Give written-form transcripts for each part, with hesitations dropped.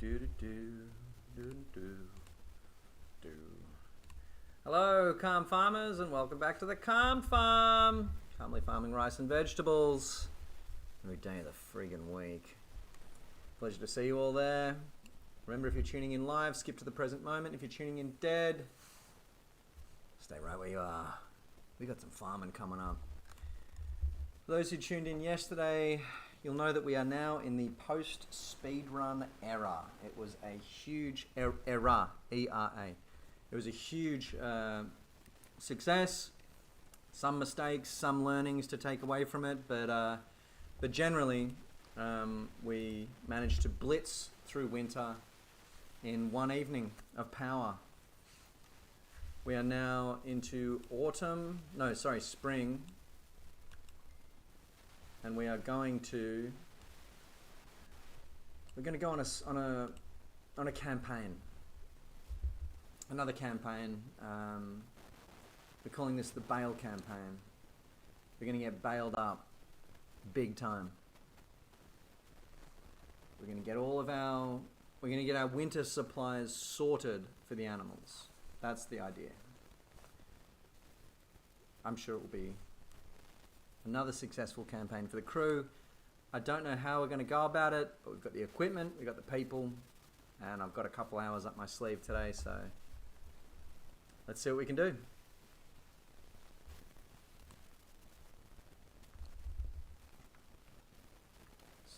do do do do do do. Hello, Calm Farmers, and welcome back to the Calm Farm. Calmly farming rice and vegetables every day of the friggin' week. Pleasure to see you all there. Remember, if you're tuning in live, skip to the present moment. If you're tuning in dead, stay right where you are. We got some farming coming up. For those who tuned in yesterday, you'll know that we are now in the post-speedrun era. It was a huge era, E-R-A. It was a huge success. Some mistakes, some learnings to take away from it, but generally, we managed to blitz through winter in one evening of power. We are now into spring, and we're going to go on a campaign, another campaign. We're calling this the Bale campaign. We're going to get bailed up big time. We're going to get our winter supplies sorted for the animals. That's the idea. I'm sure it will be another successful campaign for the crew. I don't know how we're going to go about it, but we've got the equipment, we've got the people, and I've got a couple hours up my sleeve today, so let's see what we can do.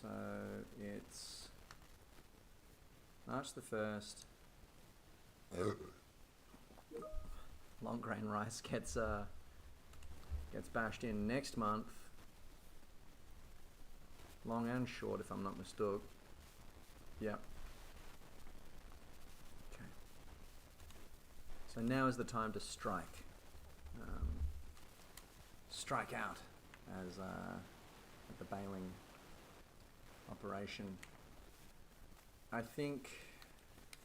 So it's March the 1st. Long grain rice gets bashed in next month. Long and short, if I'm not mistaken. Yep. Okay. So now is the time to strike. Strike out as at the baling operation. I think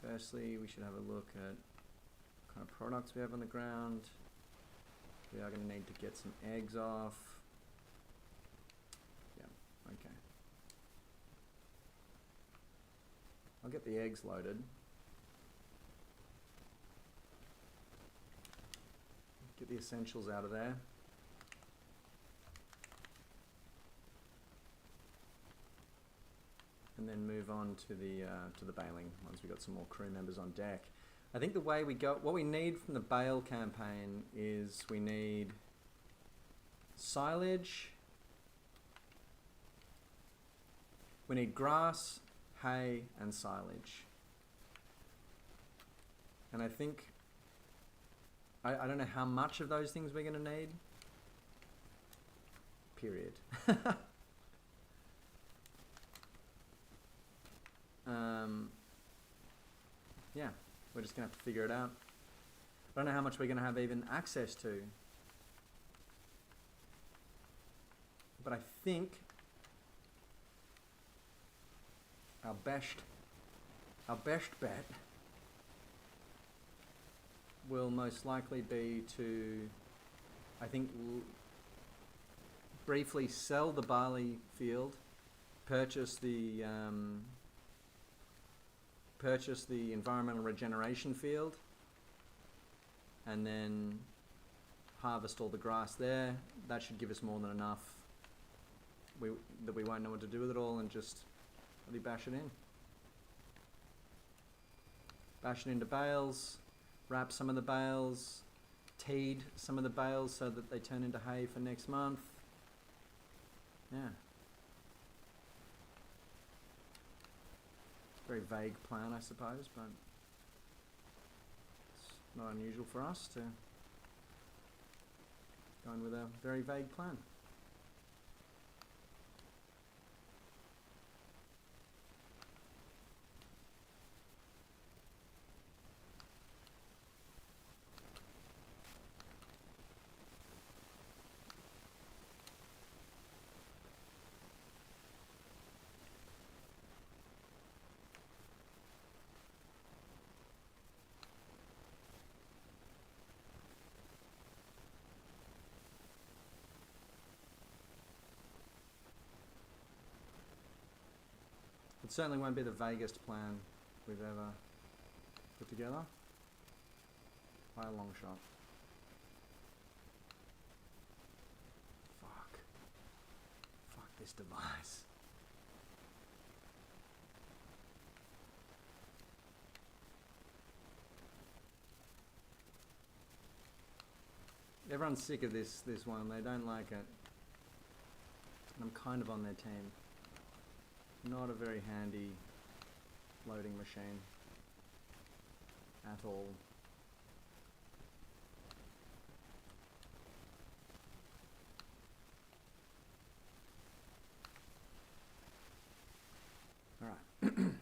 firstly we should have a look at what kind of products we have on the ground. We are going to need to get some eggs off. Yeah, okay. I'll get the eggs loaded. Get the essentials out of there. And then move on to the baling once we've got some more crew members on deck. I think the way we go, what we need from the bale campaign is we need silage, we need grass, hay, and silage. And I think, I don't know how much of those things we're going to need. Period. Yeah, we're just going to have to figure it out. I don't know how much we're going to have even access to. But I think our best bet will most likely be to, I think, briefly sell the barley field, purchase the environmental regeneration field, and then harvest all the grass there. That should give us more than enough that we won't know what to do with it all, and just really bash it in. Bash it into bales, wrap some of the bales, teed some of the bales so that they turn into hay for next month. Yeah. Very vague plan, I suppose, but it's not unusual for us to go in with a very vague plan. It certainly won't be the vaguest plan we've ever put together by a long shot. Fuck this device. Everyone's sick of this one. They don't like it. And I'm kind of on their team. Not a very handy loading machine at all. All right.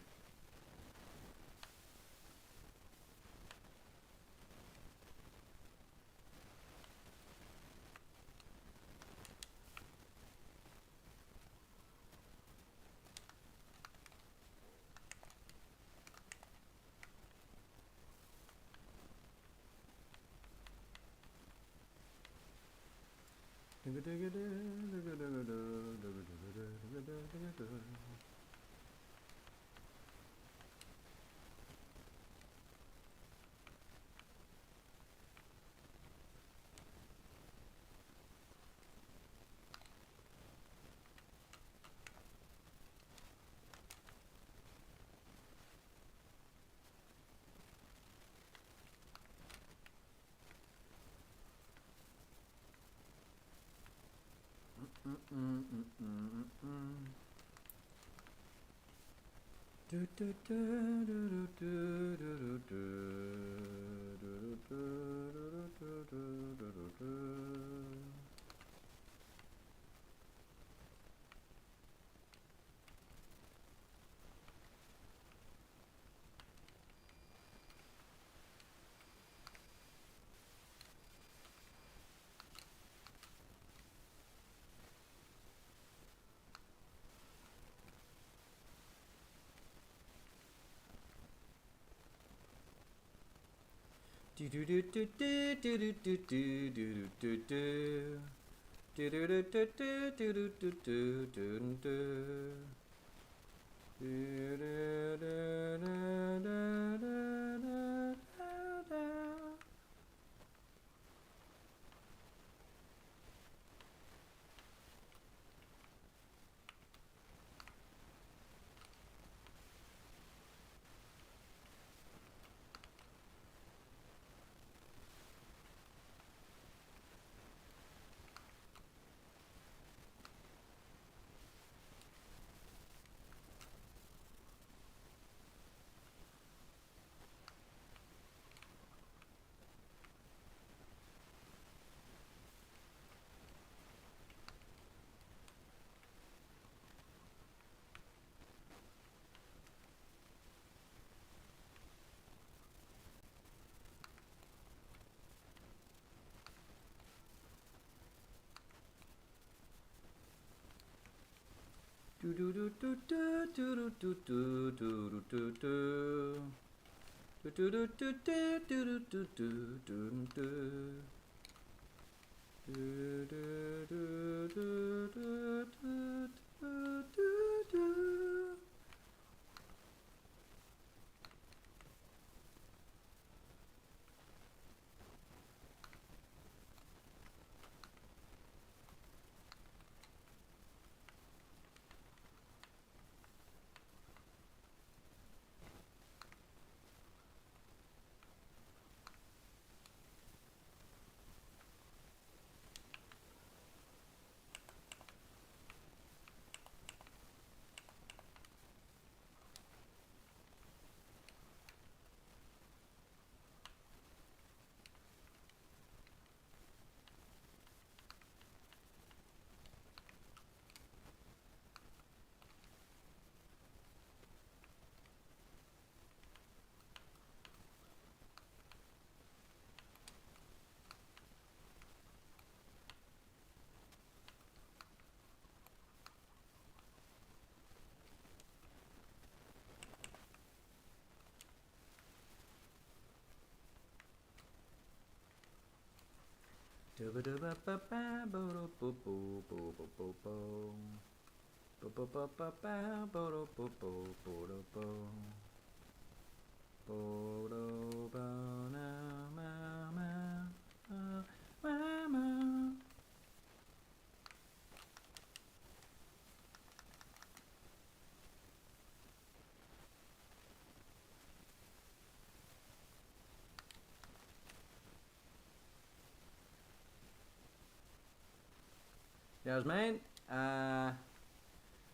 Cheers, mate.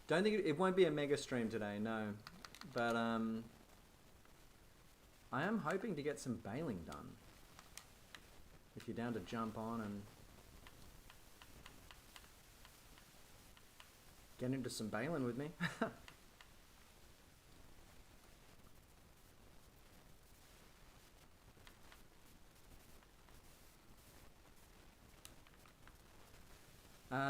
Don't think it won't be a mega stream today, no. But I am hoping to get some baling done. If you're down to jump on and get into some baling with me.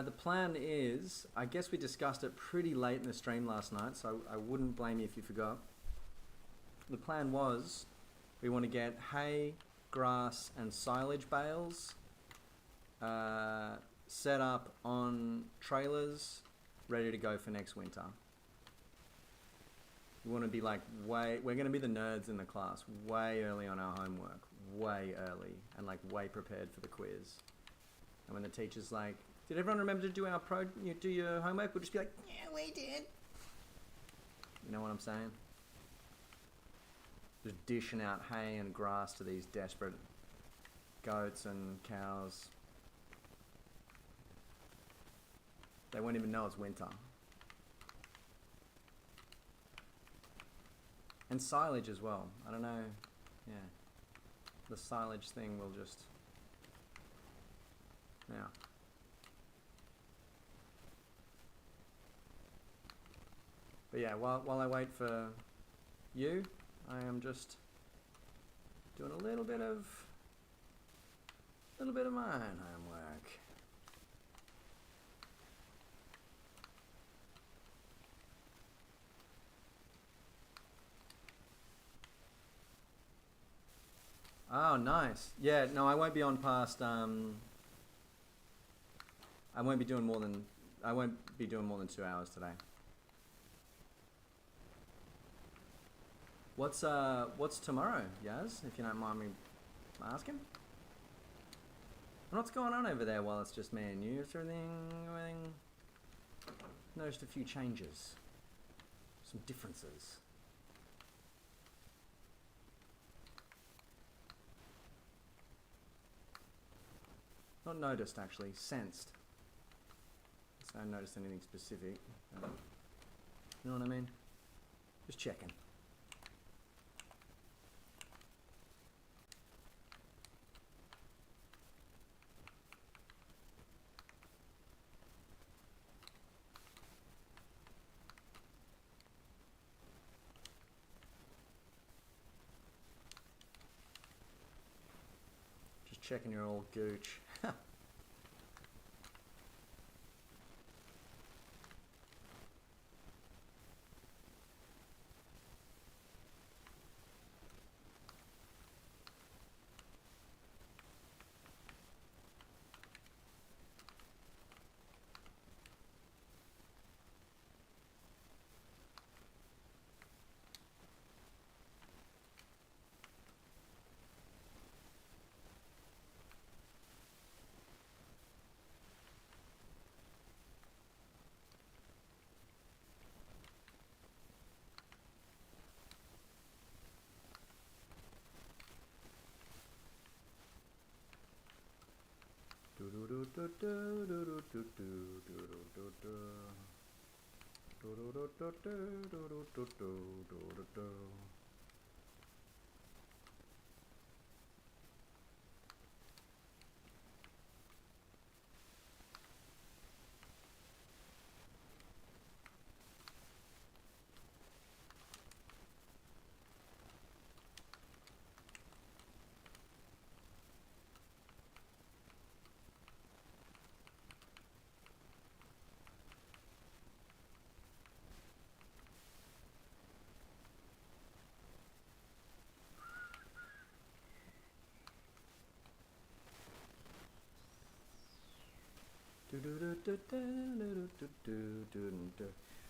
The plan is, I guess we discussed it pretty late in the stream last night, so I wouldn't blame you if you forgot. The plan was, we want to get hay, grass and silage bales set up on trailers, ready to go for next winter. We want to be like we're going to be the nerds in the class, way early on our homework, way early, and like way prepared for the quiz. And when the teacher's like, did everyone remember to do do your homework? We'll just be like, yeah, we did. You know what I'm saying? Just dishing out hay and grass to these desperate goats and cows. They won't even know it's winter. And silage as well. I don't know. Yeah. The silage thing will just... Yeah. But yeah, while I wait for you, I am just doing a little bit of my own homework. Oh, nice. Yeah, no, I won't be on past. I won't be doing more than 2 hours today. What's tomorrow, Yaz, if you don't mind me asking? And what's going on over there while it's just me and you? Is there anything? Noticed a few changes. Some differences. Not noticed, actually. Sensed. So I haven't noticed anything specific. You know what I mean? Just checking. Checking your old gooch.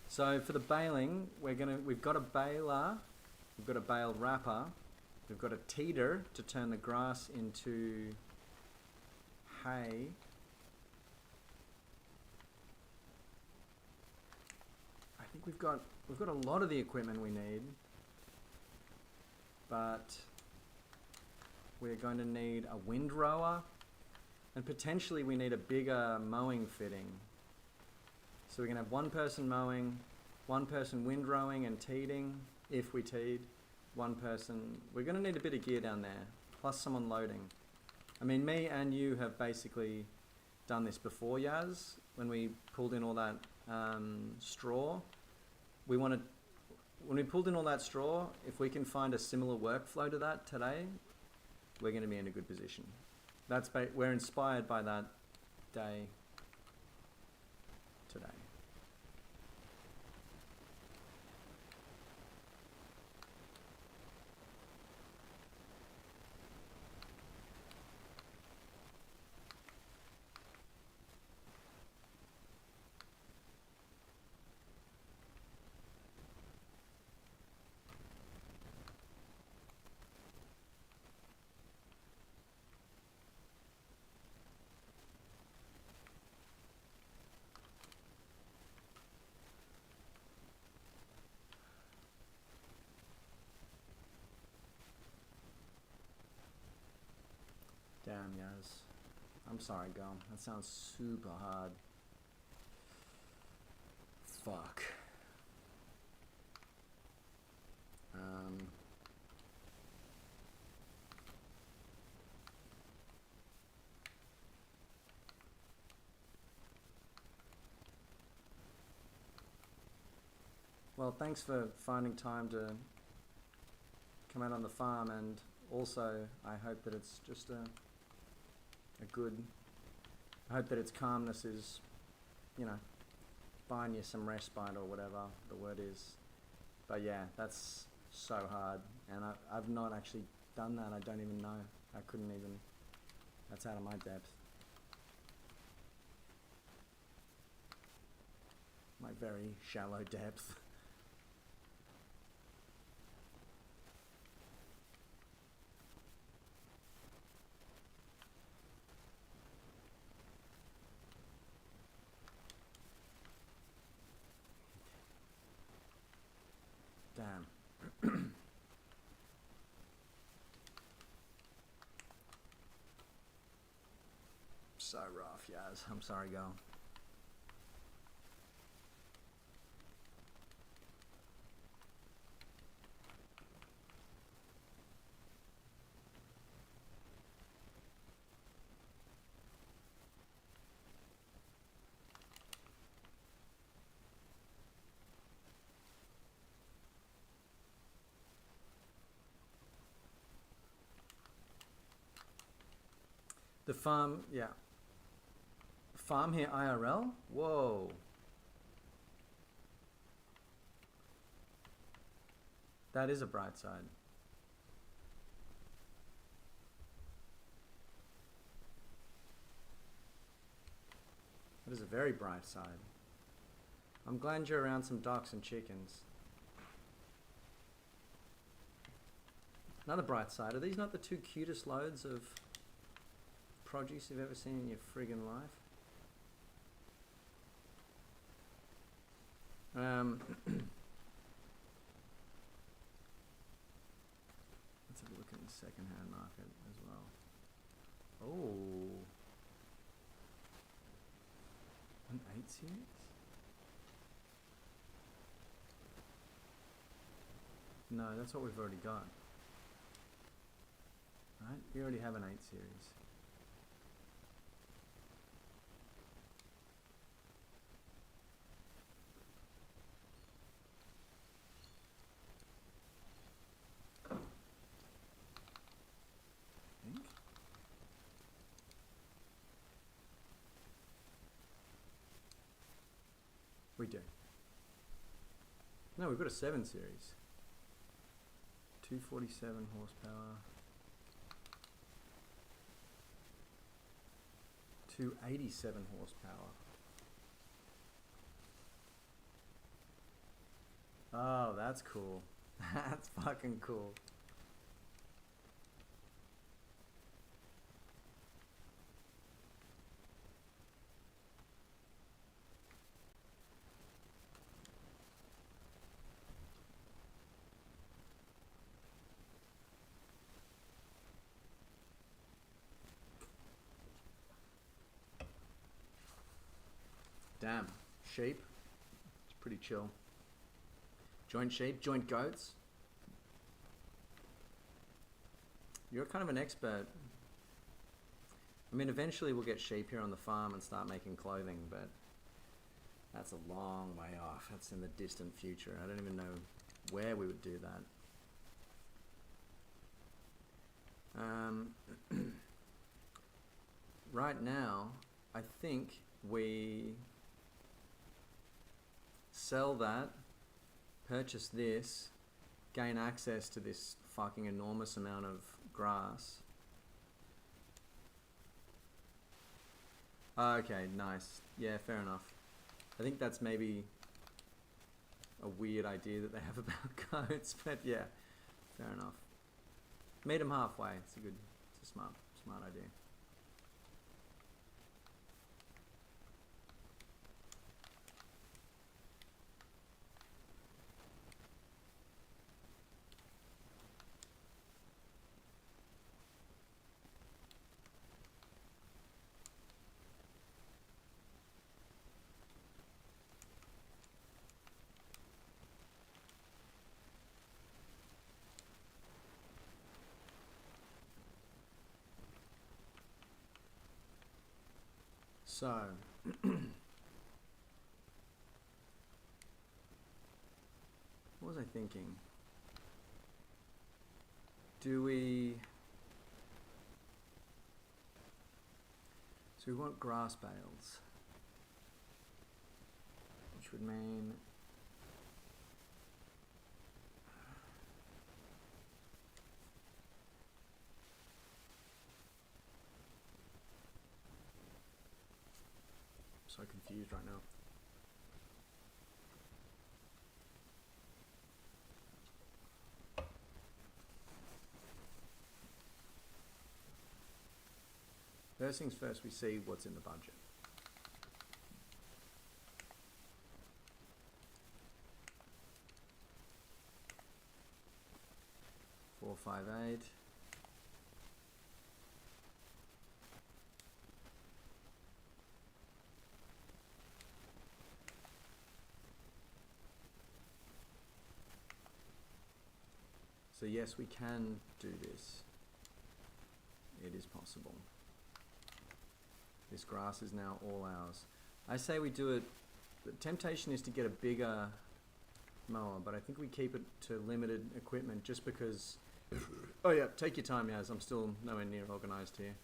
So for the baling, we've got a baler, we've got a baled wrapper, we've got a teeter to turn the grass into hay. I think we've got a lot of the equipment we need, but we're going to need a windrower. And potentially we need a bigger mowing fitting. So we're going to have one person mowing, one person windrowing and teeding, if we teed, one person... We're going to need a bit of gear down there, plus someone loading. I mean, me and you have basically done this before, Yaz, when we pulled in all that straw. When we pulled in all that straw, if we can find a similar workflow to that today, we're going to be in a good position. We're inspired by that day today. Damn, Yaz. I'm sorry, girl. That sounds super hard. Fuck. Well, thanks for finding time to come out on the farm, and also I hope that it's just a good... I hope that its calmness is, you know, buying you some respite or whatever the word is. But yeah, that's so hard, and I've not actually done that. I don't even know. I couldn't even... That's out of my depth. My very shallow depth. Damn. So rough, Yaz. I'm sorry, girl. The farm, yeah. Farm here IRL? Whoa. That is a bright side. That is a very bright side. I'm glad you're around some ducks and chickens. Another bright side, are these not the two cutest loads of produce you've ever seen in your friggin' life? Let's have a look at the second-hand market as well. Oh, an 8 series? No, that's what we've already got. Right, we already have an 8 series. We do. No, we've got a 7 series. 247 horsepower. 287 horsepower. Oh, that's cool. That's fucking cool. Damn. Sheep. pretty chill. Joint sheep, joint goats. You're kind of an expert. I mean, eventually we'll get sheep here on the farm and start making clothing, but that's a long way off. That's in the distant future. I don't even know where we would do that. Right now, I think we sell that, purchase this, gain access to this fucking enormous amount of grass. Okay, nice. Yeah, fair enough. I think that's maybe a weird idea that they have about goats, but yeah, fair enough. Meet them halfway. It's a smart idea. So, what was I thinking? So we want grass bales, which would mean so confused right now. First things first, we see what's in the budget. $458. So yes, we can do this. It is possible. This grass is now all ours. I say we do it. The temptation is to get a bigger mower, but I think we keep it to limited equipment just because. Oh yeah, take your time, Yaz. I'm still nowhere near organized here.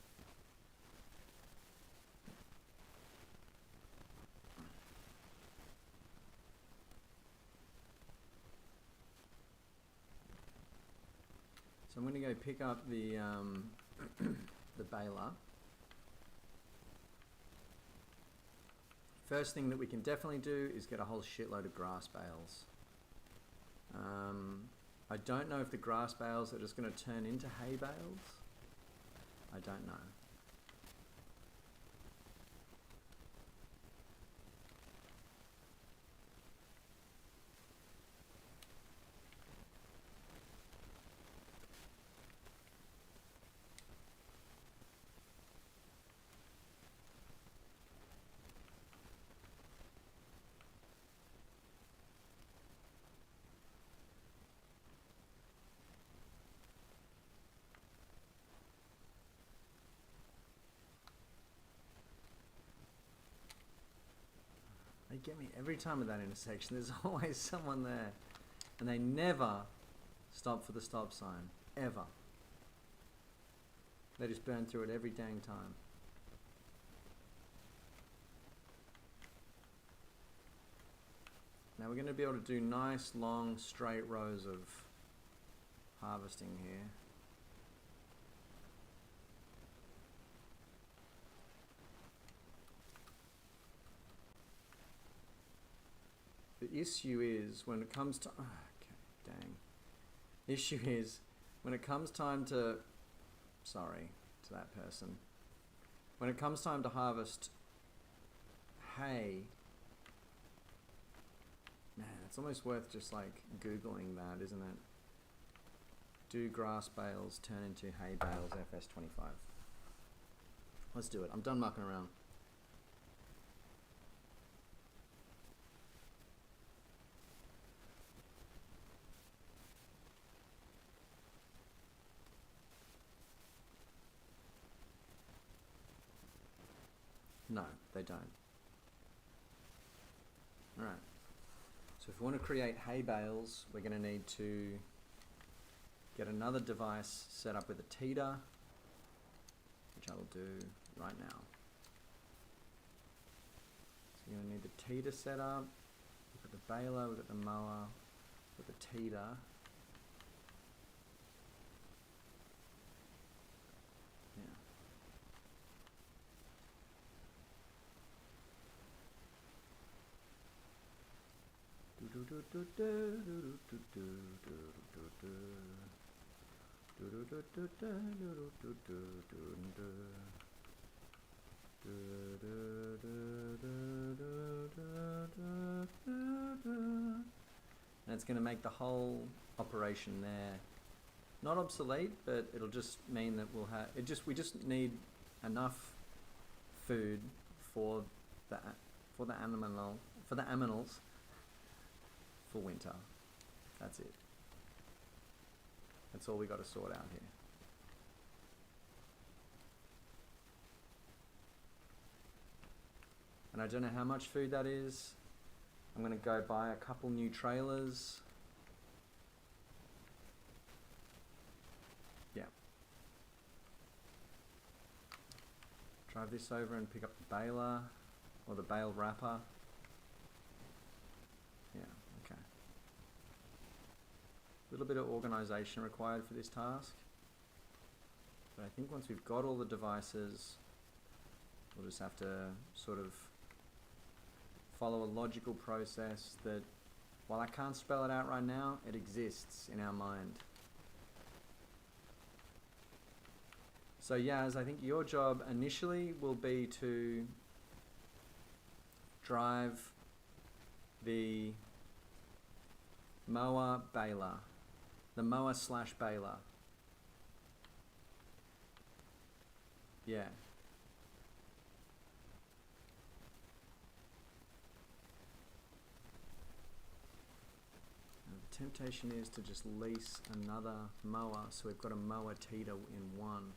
So I'm going to go pick up the the baler. First thing that we can definitely do is get a whole shitload of grass bales. I don't know if the grass bales are just going to turn into hay bales. I don't know. They get me every time at that intersection. There's always someone there. And they never stop for the stop sign. Ever. They just burn through it every dang time. Now we're going to be able to do nice, long, straight rows of harvesting here. The issue is when it comes to issue is when it comes time to to that person. When it comes time to harvest hay, man, it's almost worth just like Googling that, isn't it? Do grass bales turn into hay bales FS25? Let's do it. I'm done mucking around. No, they don't. Alright. So if we want to create hay bales, we're going to need to get another device set up with a teeter, which I will do right now. So you're going to need the teeter set up. We've got the baler, we've got the mower, we've got the teeter. And it's going to make the whole operation there not obsolete, but it'll just mean that we'll have we just need enough food for the aminals for winter. That's it. That's all we got to sort out here. And I don't know how much food that is. I'm going to go buy a couple new trailers. Yeah. Drive this over and pick up the baler or the bale wrapper. Yeah, okay. A little bit of organization required for this task. But I think once we've got all the devices, we'll just have to sort of follow a logical process that, while I can't spell it out right now, it exists in our mind. So Yaz, I think your job initially will be to drive the mower baler, the mower / baler. Yeah. And the temptation is to just lease another mower, so we've got a mower teeter in one.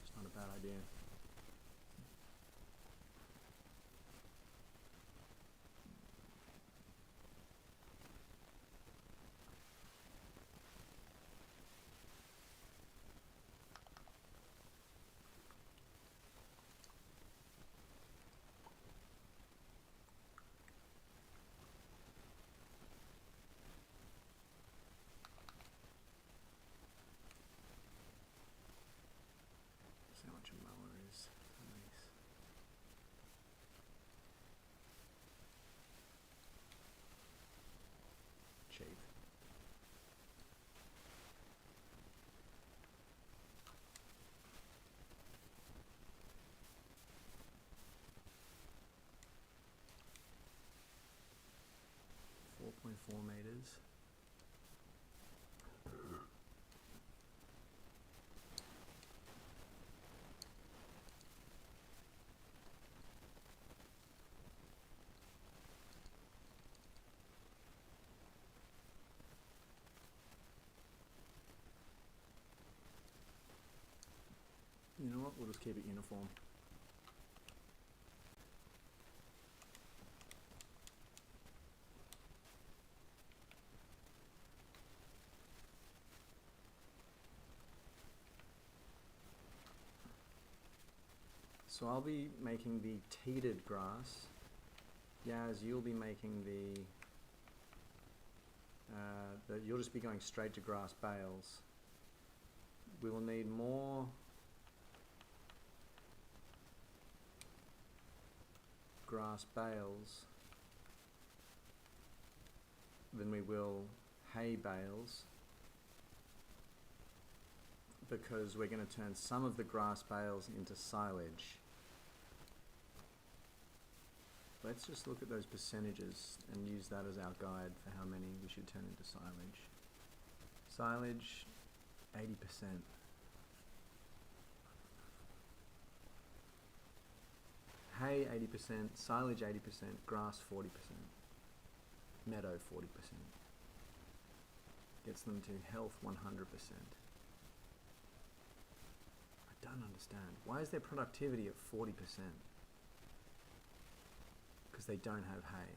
It's not a bad idea. See how much a mower is. Nice. Cheap. .4 meters. You know what? We'll just keep it uniform. So I'll be making the teetered grass. Yaz, you'll be making you'll just be going straight to grass bales. We will need more grass bales than we will hay bales, because we're going to turn some of the grass bales into silage. Let's just look at those percentages and use that as our guide for how many we should turn into silage. Silage, 80%. hay 80%, silage 80%, grass 40%, meadow 40%. Gets them to health 100%. I don't understand. Why is their productivity at 40%? Because they don't have hay.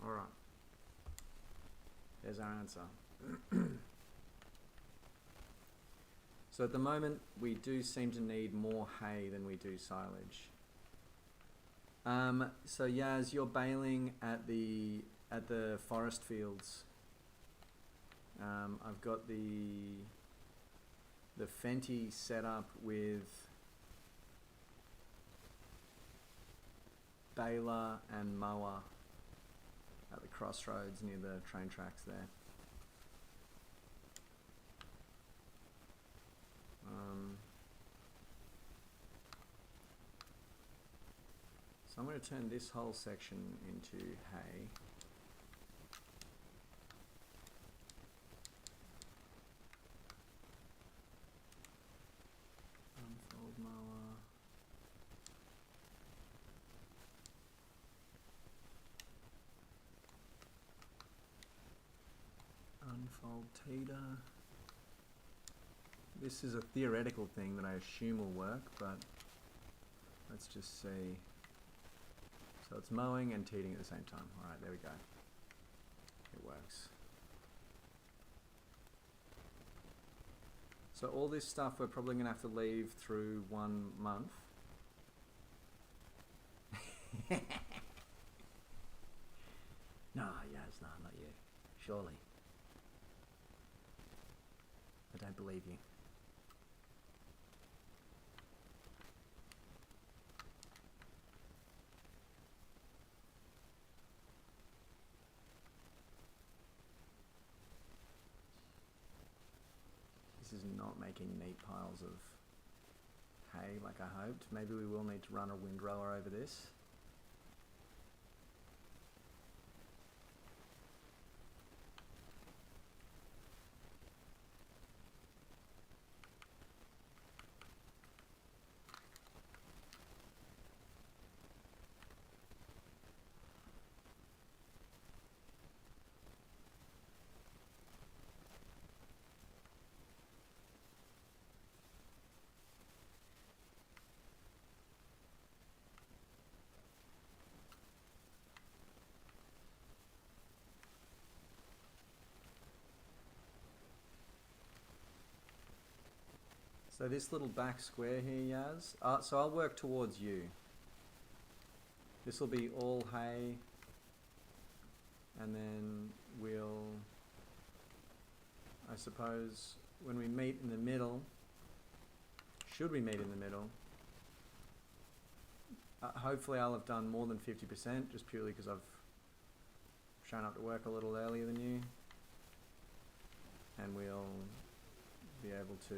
Alright. There's our answer. So at the moment, we do seem to need more hay than we do silage. So Yaz, you're baling at the forest fields. I've got the Fenty set up with baler and mower at the crossroads near the train tracks there. So I'm going to turn this whole section into hay. Unfold mower. Unfold teeter. This is a theoretical thing that I assume will work, but let's just see. So it's mowing and teeting at the same time. Alright, there we go. It works. So all this stuff we're probably going to have to leave through 1 month. No, Yaz, no, not you. Surely. I don't believe you. This is not making neat piles of hay like I hoped. Maybe we will need to run a windrower over this. So this little back square here, Yaz, so I'll work towards you. This will be all hay, and then we'll, I suppose, when we meet in the middle, should we meet in the middle, hopefully I'll have done more than 50%, just purely because I've shown up to work a little earlier than you, and we'll be able to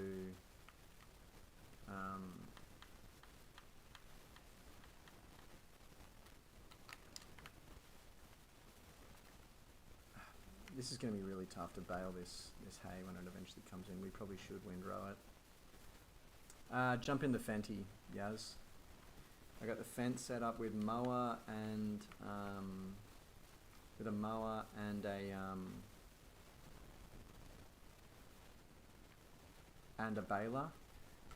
this is going to be really tough to bale this hay when it eventually comes in. We probably should windrow it. Jump in the Fenty, Yaz. I got the fence set up with mower and with a mower and a baler.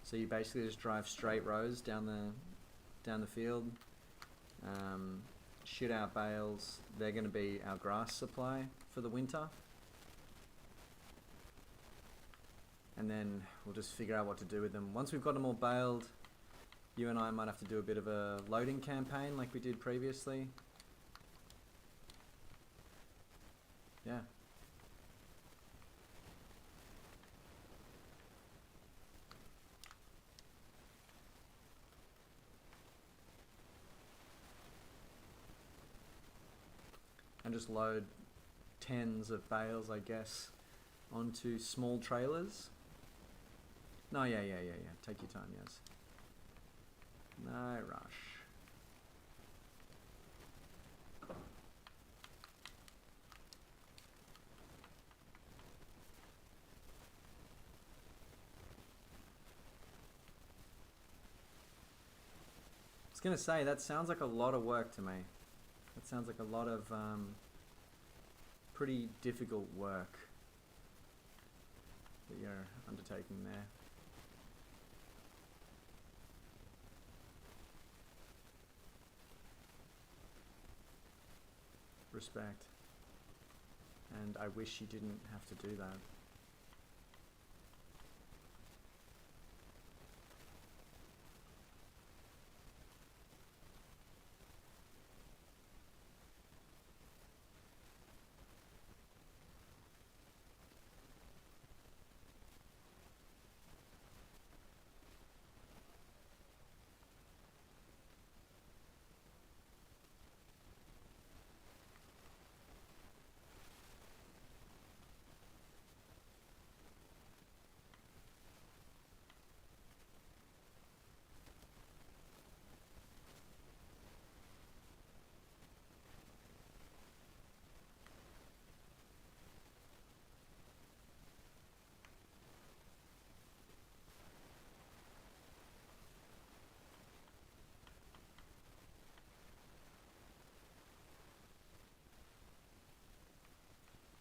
So you basically just drive straight rows down the field, shit out bales. They're going to be our grass supply for the winter, and then we'll just figure out what to do with them. Once we've got them all baled, you and I might have to do a bit of a loading campaign like we did previously. Yeah. And just load tens of bales, I guess, onto small trailers. No, yeah. Take your time, yes. No rush. was going to say, that sounds like a lot of work to me. That sounds like a lot of pretty difficult work that you're undertaking there. Respect. And I wish you didn't have to do that.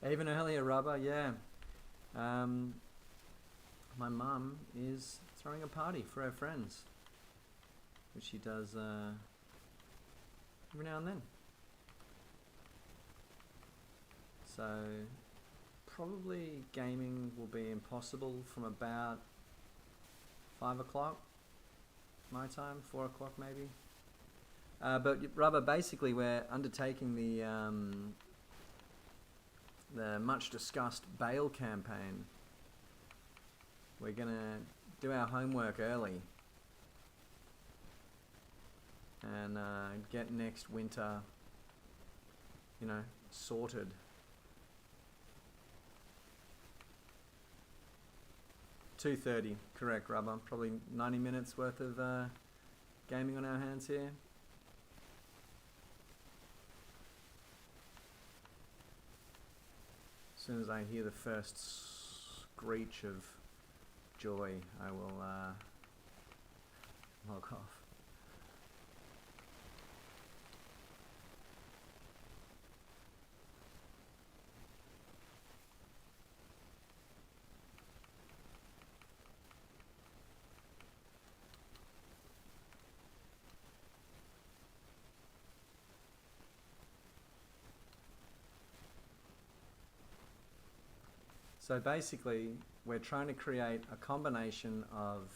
Even earlier, Rubber, yeah. My mum is throwing a party for her friends, which she does every now and then. So probably gaming will be impossible from about 5 o'clock my time, 4 o'clock maybe. But Rubber, basically we're undertaking the much discussed bail campaign. We're gonna do our homework early and get next winter, you know, sorted. $2:30, correct, Rubber. Probably 90 minutes worth of gaming on our hands here. As soon as I hear the first screech of joy, I will log off. So basically, we're trying to create a combination of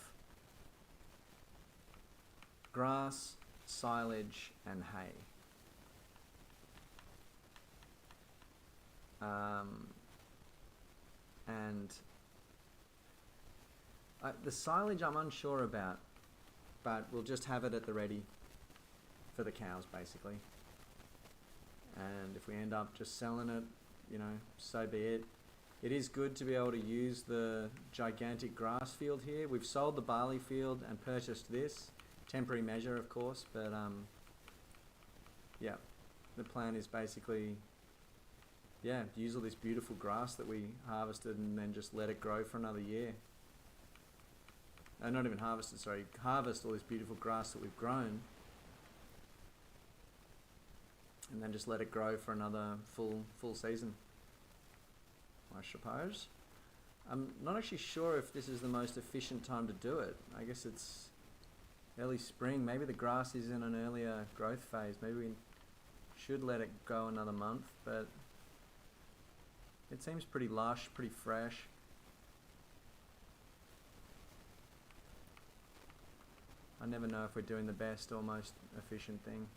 grass, silage, and hay. The silage I'm unsure about, but we'll just have it at the ready for the cows, basically. And if we end up just selling it, you know, so be it. It is good to be able to use the gigantic grass field here. We've sold the barley field and purchased this. Temporary measure, of course, but yeah, the plan is basically, yeah, use all this beautiful grass that we harvested and then just let it grow for another year. Not even harvested, sorry, harvest all this beautiful grass that we've grown and then just let it grow for another full season, I suppose. I'm not actually sure if this is the most efficient time to do it. I guess it's early spring. Maybe the grass is in an earlier growth phase. Maybe we should let it go another month, but it seems pretty lush, pretty fresh. I never know if we're doing the best or most efficient thing.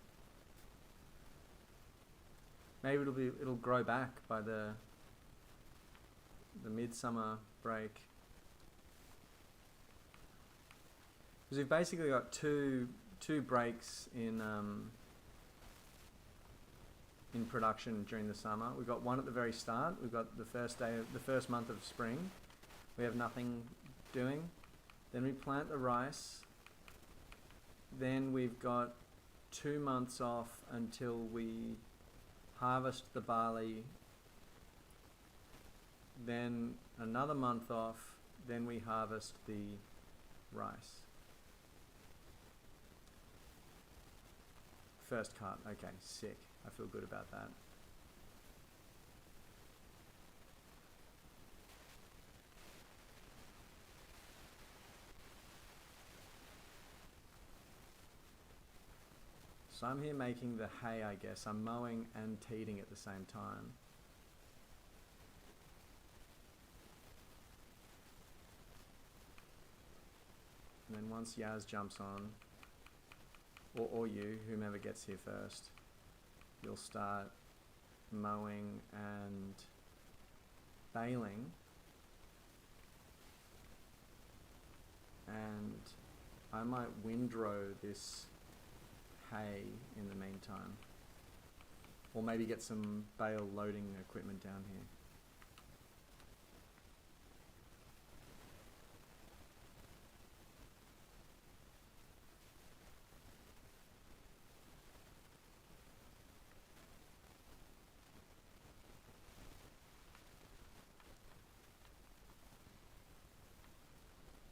Maybe it'll grow back by the midsummer break. Because we've basically got two breaks in production during the summer. We've got one at the very start. We've got the first month of spring. We have nothing doing. Then we plant the rice. Then we've got 2 months off until we harvest the barley. Then another month off. Then we harvest the rice. First cut. Okay, sick. I feel good about that. So I'm here making the hay, I guess. I'm mowing and teeding at the same time. And then once Yaz jumps on, or you, whomever gets here first, you'll start mowing and baling. And I might windrow this hay in the meantime. Or maybe get some bale loading equipment down here.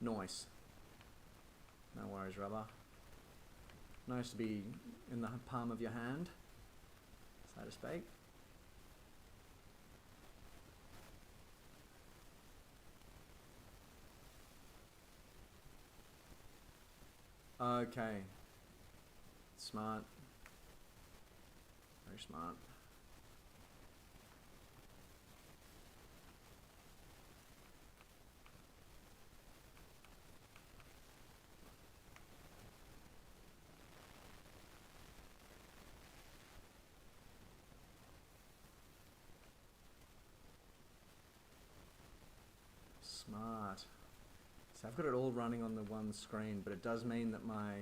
Nice. No worries, rubber. Nice to be in the palm of your hand, so to speak. Okay. Smart. Very smart. Smart. So I've got it all running on the one screen, but it does mean that my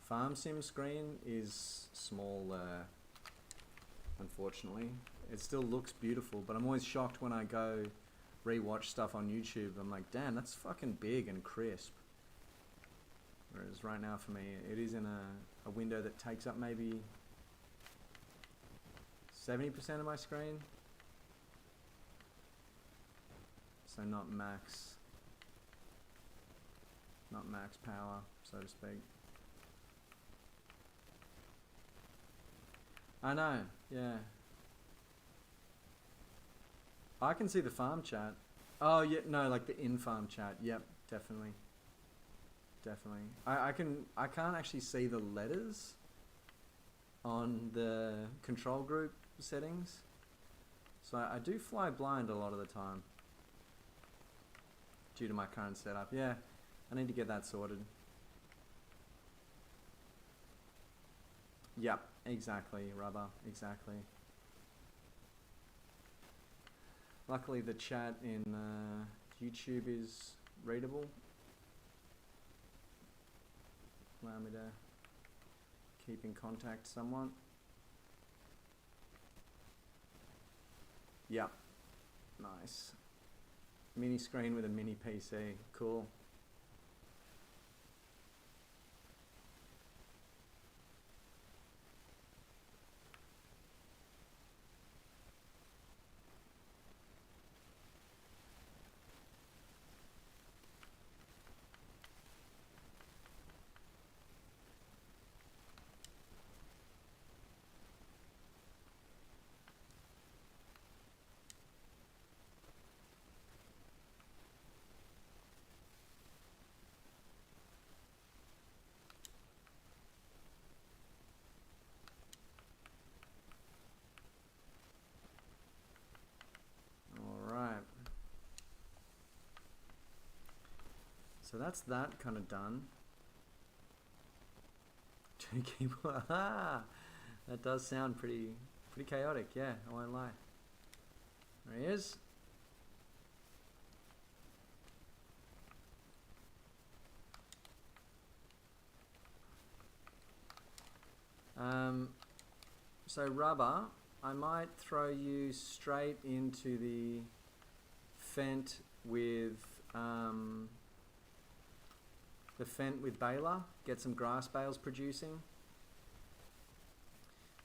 farm sim screen is smaller, unfortunately. It still looks beautiful, but I'm always shocked when I go rewatch stuff on YouTube. I'm like, damn, that's fucking big and crisp. Whereas right now for me, it is in a window that takes up maybe 70% of my screen. So not max power, so to speak. I know, yeah. I can see the farm chat. Oh yeah, no, like the in-farm chat. Yep, definitely. Definitely. I can't actually see the letters on the control group settings. So I do fly blind a lot of the time. Due to my current setup. Yeah, I need to get that sorted. Yep, exactly, rubber, exactly. Luckily the chat in YouTube is readable. Allow me to keep in contact somewhat. Yep, nice. Mini screen with a mini PC, cool. So that's that kind of done. Two keyboard. Ah, that does sound pretty chaotic. Yeah, I won't lie. There he is. So rubber, I might throw you straight into the Fendt with baler, get some grass bales producing.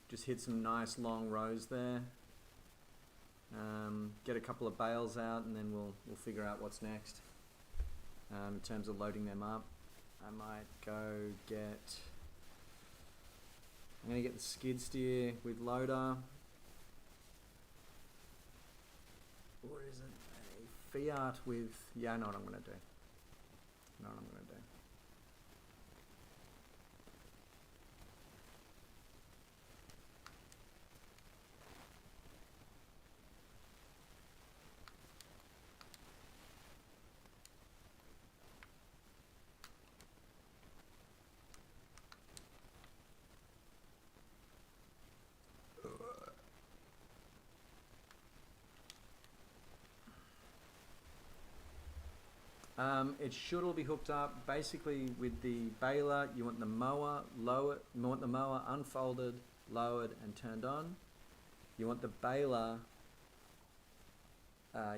Just hit some nice long rows there. Get a couple of bales out, and then we'll figure out what's next in terms of loading them up. I might go get I'm going to get the skid steer with loader. Or is it a Fiat with... Yeah, I know what I'm going to do. I know what I'm going to do. It should all be hooked up. Basically, with the baler, you want the mower lower, you want the mower unfolded, lowered, and turned on. You want the baler,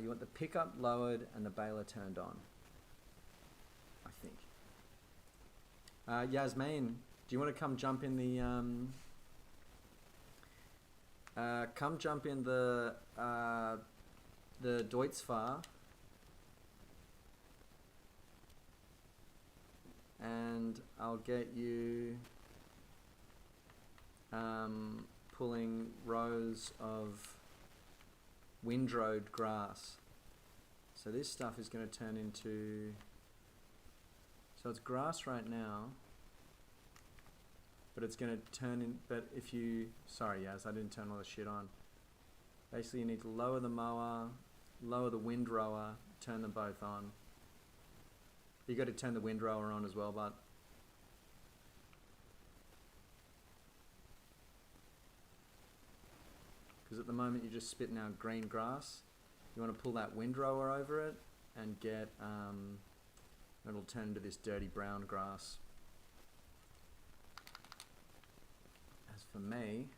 you want the pickup lowered and the baler turned on. I think. Yasmin, do you want to come jump in the Deutzfahr? And I'll get you pulling rows of windrowed grass. So this stuff is going to turn into... So it's grass right now, but it's going to turn in... But if you... Sorry, Yaz, I didn't turn all the shit on. Basically, you need to lower the mower, lower the windrower, turn them both on. You got to turn the windrower on as well, but because at the moment you're just spitting out green grass. You want to pull that windrower over it and get it'll turn into this dirty brown grass. As for me,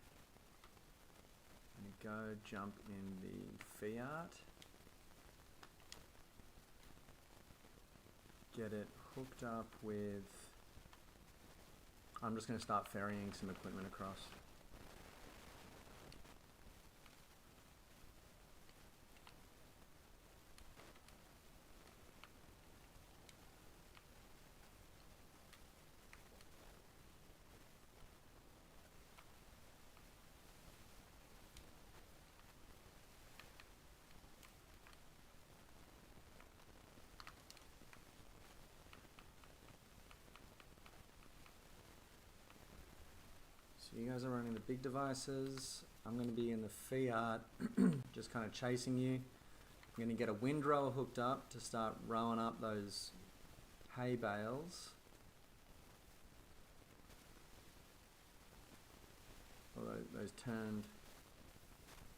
I'm gonna go jump in the Fiat. Get it hooked up with... I'm just going to start ferrying some equipment across. So you guys are running the big devices. I'm going to be in the Fiat, just kind of chasing you. I'm going to get a windrower hooked up to start rowing up those hay bales. Or those turned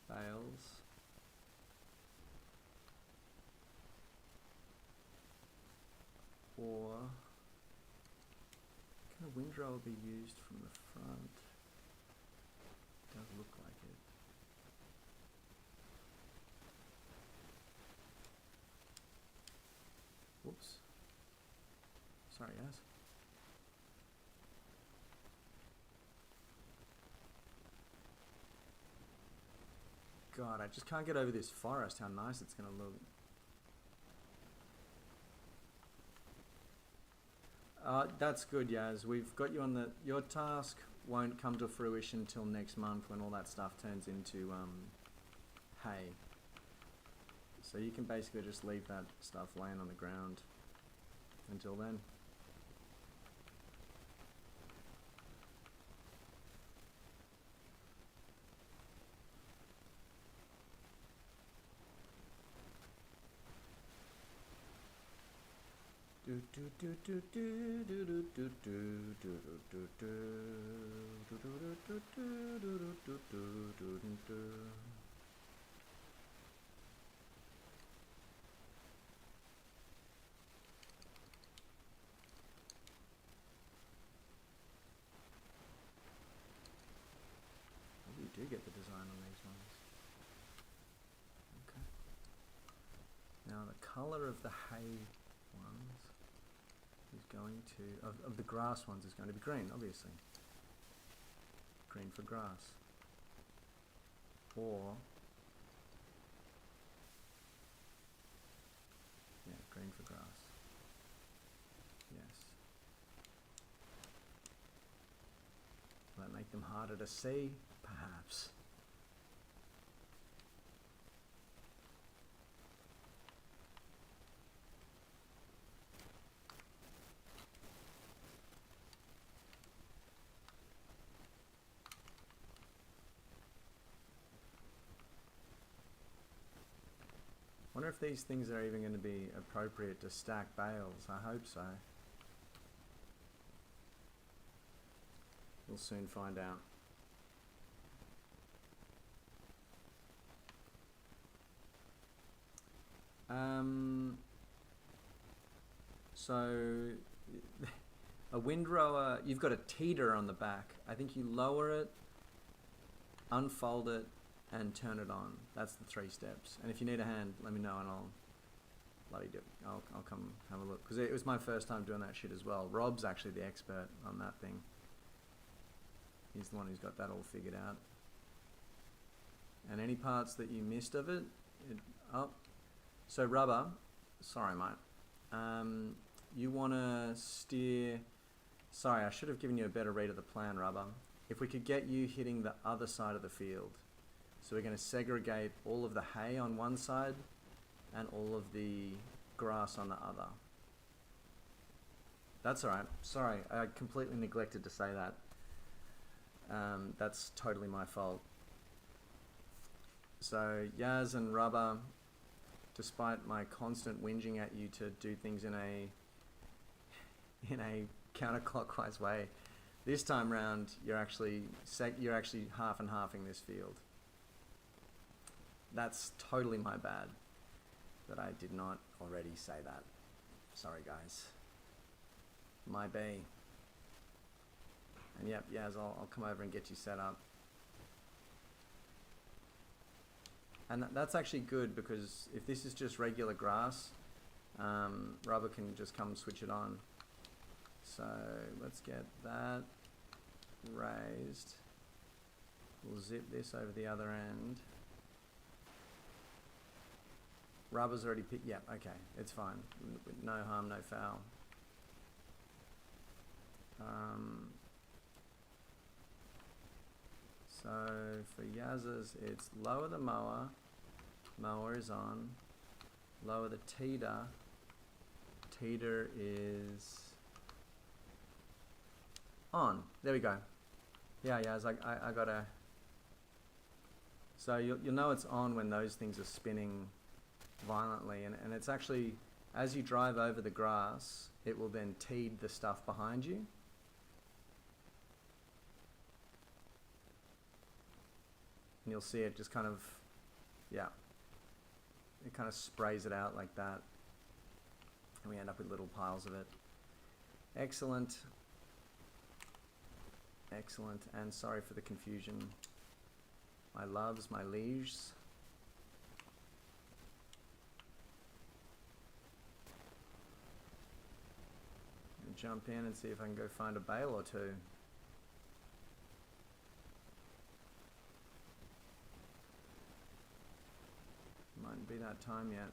bales. Or can a windrower be used from the front? Does look like it. Whoops. Sorry, guys. God, I just can't get over this forest, how nice it's going to look. That's good, Yaz. We've got you on the... Your task won't come to fruition until next month when all that stuff turns into hay. So you can basically just leave that stuff laying on the ground until then. You do get the design on these ones. Okay. Now the color of the hay ones is going to, of the grass ones is going to be green, obviously. Green for grass. Or, yeah, green for grass. Yes. Will that make Make them harder to see, perhaps. Wonder if these things are even going to be appropriate to stack bales. I hope so. We'll soon find out. So a windrower, you've got a teeter on the back. I think you lower it, unfold it, and turn it on. That's the 3 steps. And if you need a hand, let me know and I'll bloody do it. I'll come have a look, because it was my first time doing that shit as well. Rob's actually the expert on that thing. He's the one who's got that all figured out. And any parts that you missed of it, oh, so rubber, sorry mate, you want to steer, sorry I should have given you a better read of the plan, rubber. If we could get you hitting the other side of the field, so we're going to segregate all of the hay on one side and all of the grass on the other. That's alright, sorry, I completely neglected to say that. That's totally my fault. So Yaz and Rubber, despite my constant whinging at you to do things in a counterclockwise way, this time round you're actually half and halving this field. That's totally my bad that I did not already say that. Sorry guys. My B. And yep, Yaz, I'll come over and get you set up. And that's actually good, because if this is just regular grass, Rubber can just come and switch it on. So let's get that raised. We'll zip this over the other end. Rubber's already picked, yeah, okay, it's fine. No harm, no foul. So for Yaz's, it's lower the mower, mower is on, lower the teeter, teeter is on. There we go. Yeah, Yaz, I gotta, so you'll know it's on when those things are spinning violently, and it's actually, as you drive over the grass, it will then teed the stuff behind you. And you'll see it just kind of, yeah, it kind of sprays it out like that, and we end up with little piles of it. Excellent. Excellent, and sorry for the confusion. My loves, my lieges. Jump in and see if I can go find a bale or two. Mightn't be that time yet.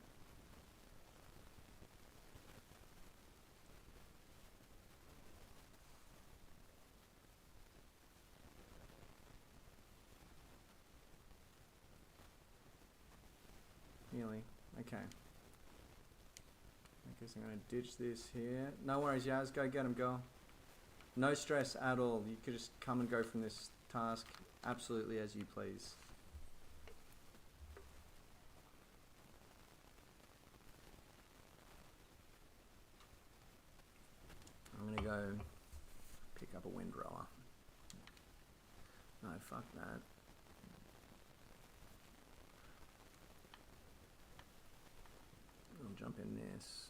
Nearly. Okay. I guess I'm going to ditch this here. No worries, Yaz. Go get him, girl. No stress at all. You could just come and go from this task absolutely as you please. I'm going to go pick up a windrower. No, fuck that. I'll jump in this.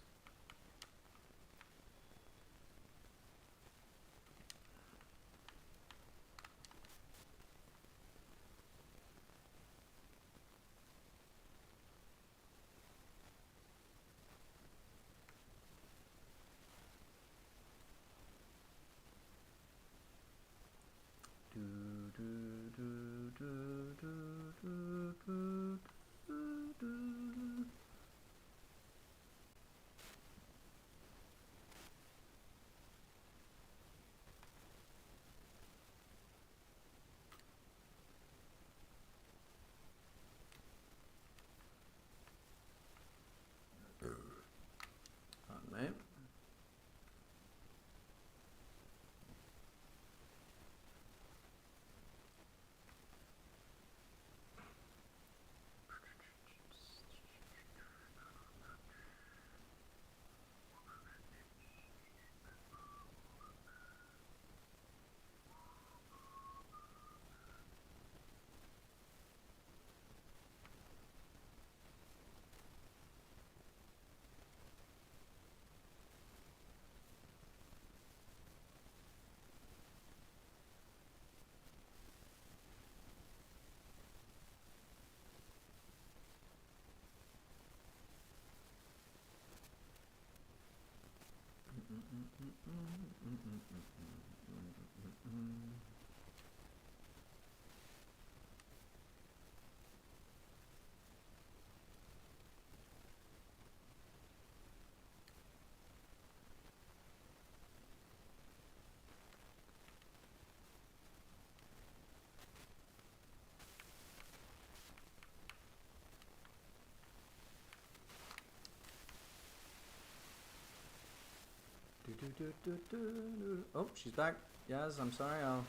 Oh, she's back. Yaz, I'm sorry, I'll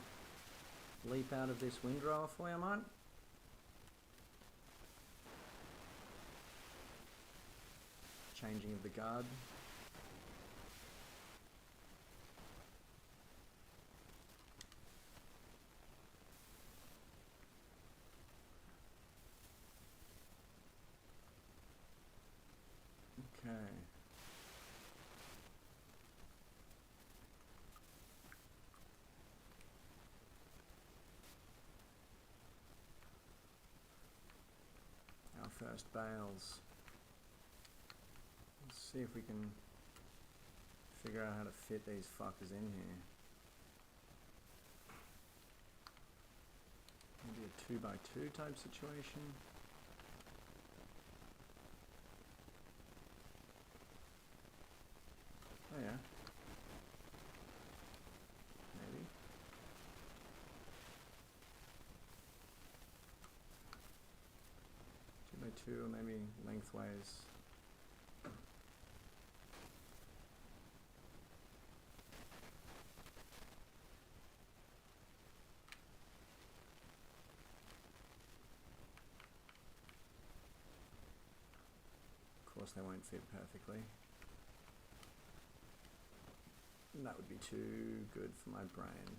leap out of this windrower for you, mate. Changing of the guard. Okay. Our first bales. Let's see if we can figure out how to fit these fuckers in here. Maybe a 2x2 type situation. Oh yeah. Maybe. 2x2 or maybe lengthways. Of course they won't fit perfectly. And that would be too good for my brain.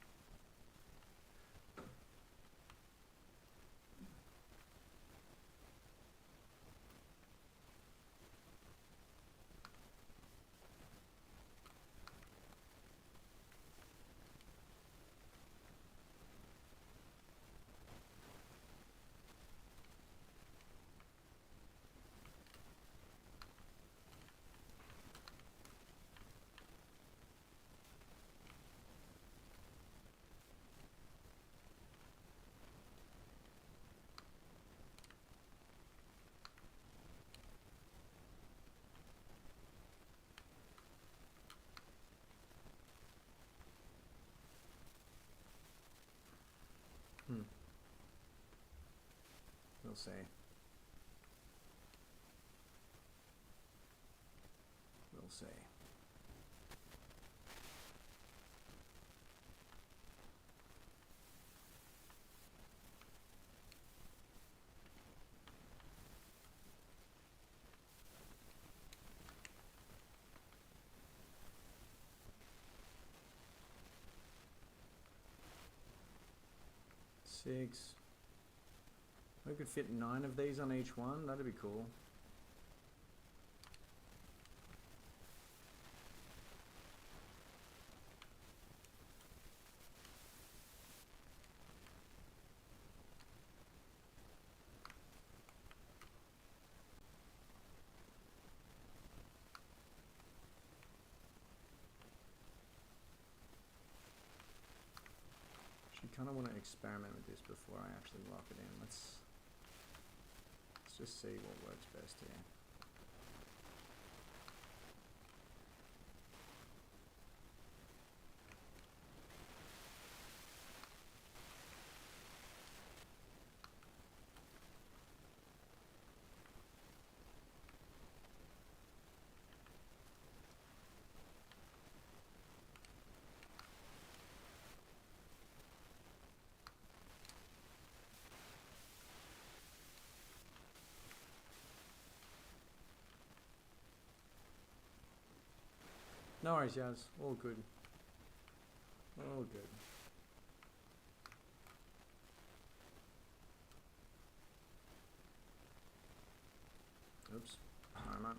We'll see. We'll see. Six. We could fit 9 of these on each one. That'd be cool. Kind of want to experiment with this before I actually lock it in. Let's just see what works best here. No worries, Yaz. All good. All good. Oops. Sorry, mate.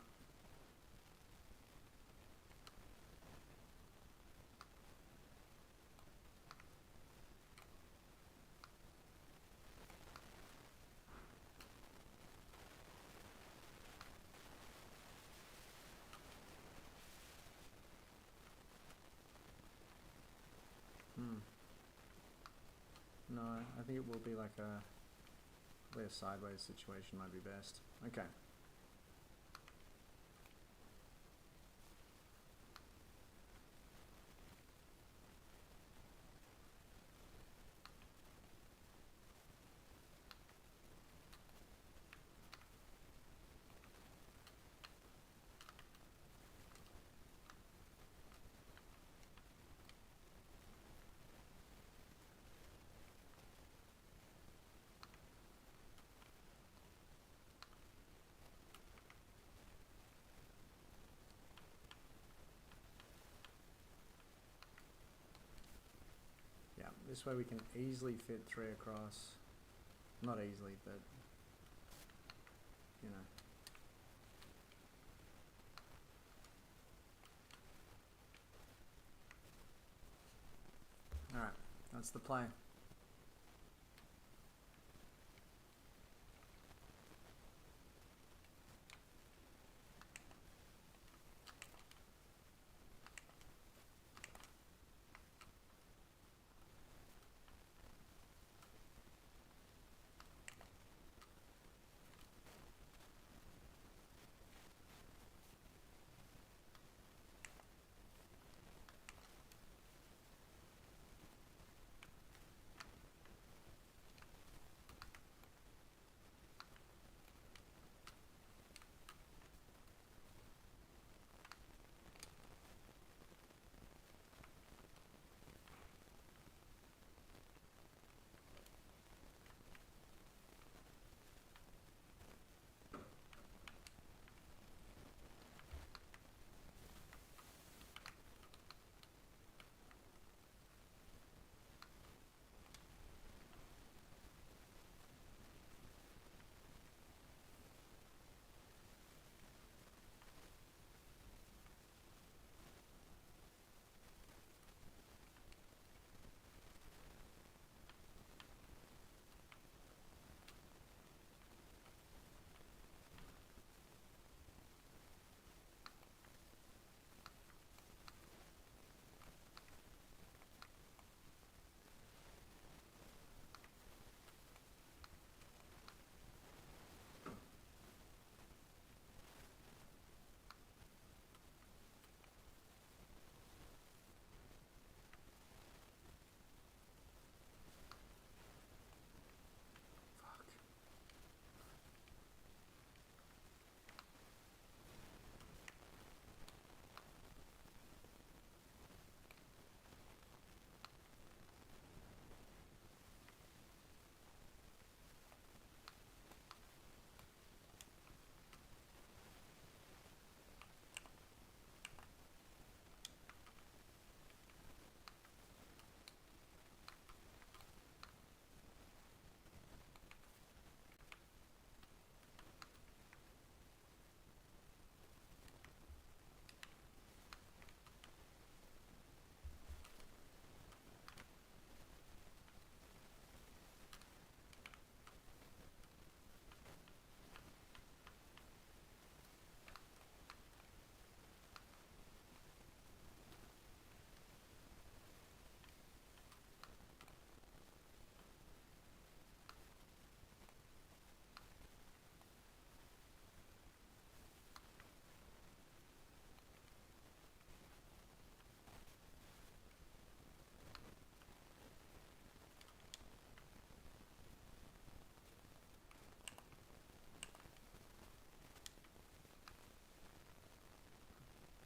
think it will be like probably a sideways situation might be best. Okay. Yeah, this way we can easily fit 3 across. Not easily, but, you know. Alright, that's the play.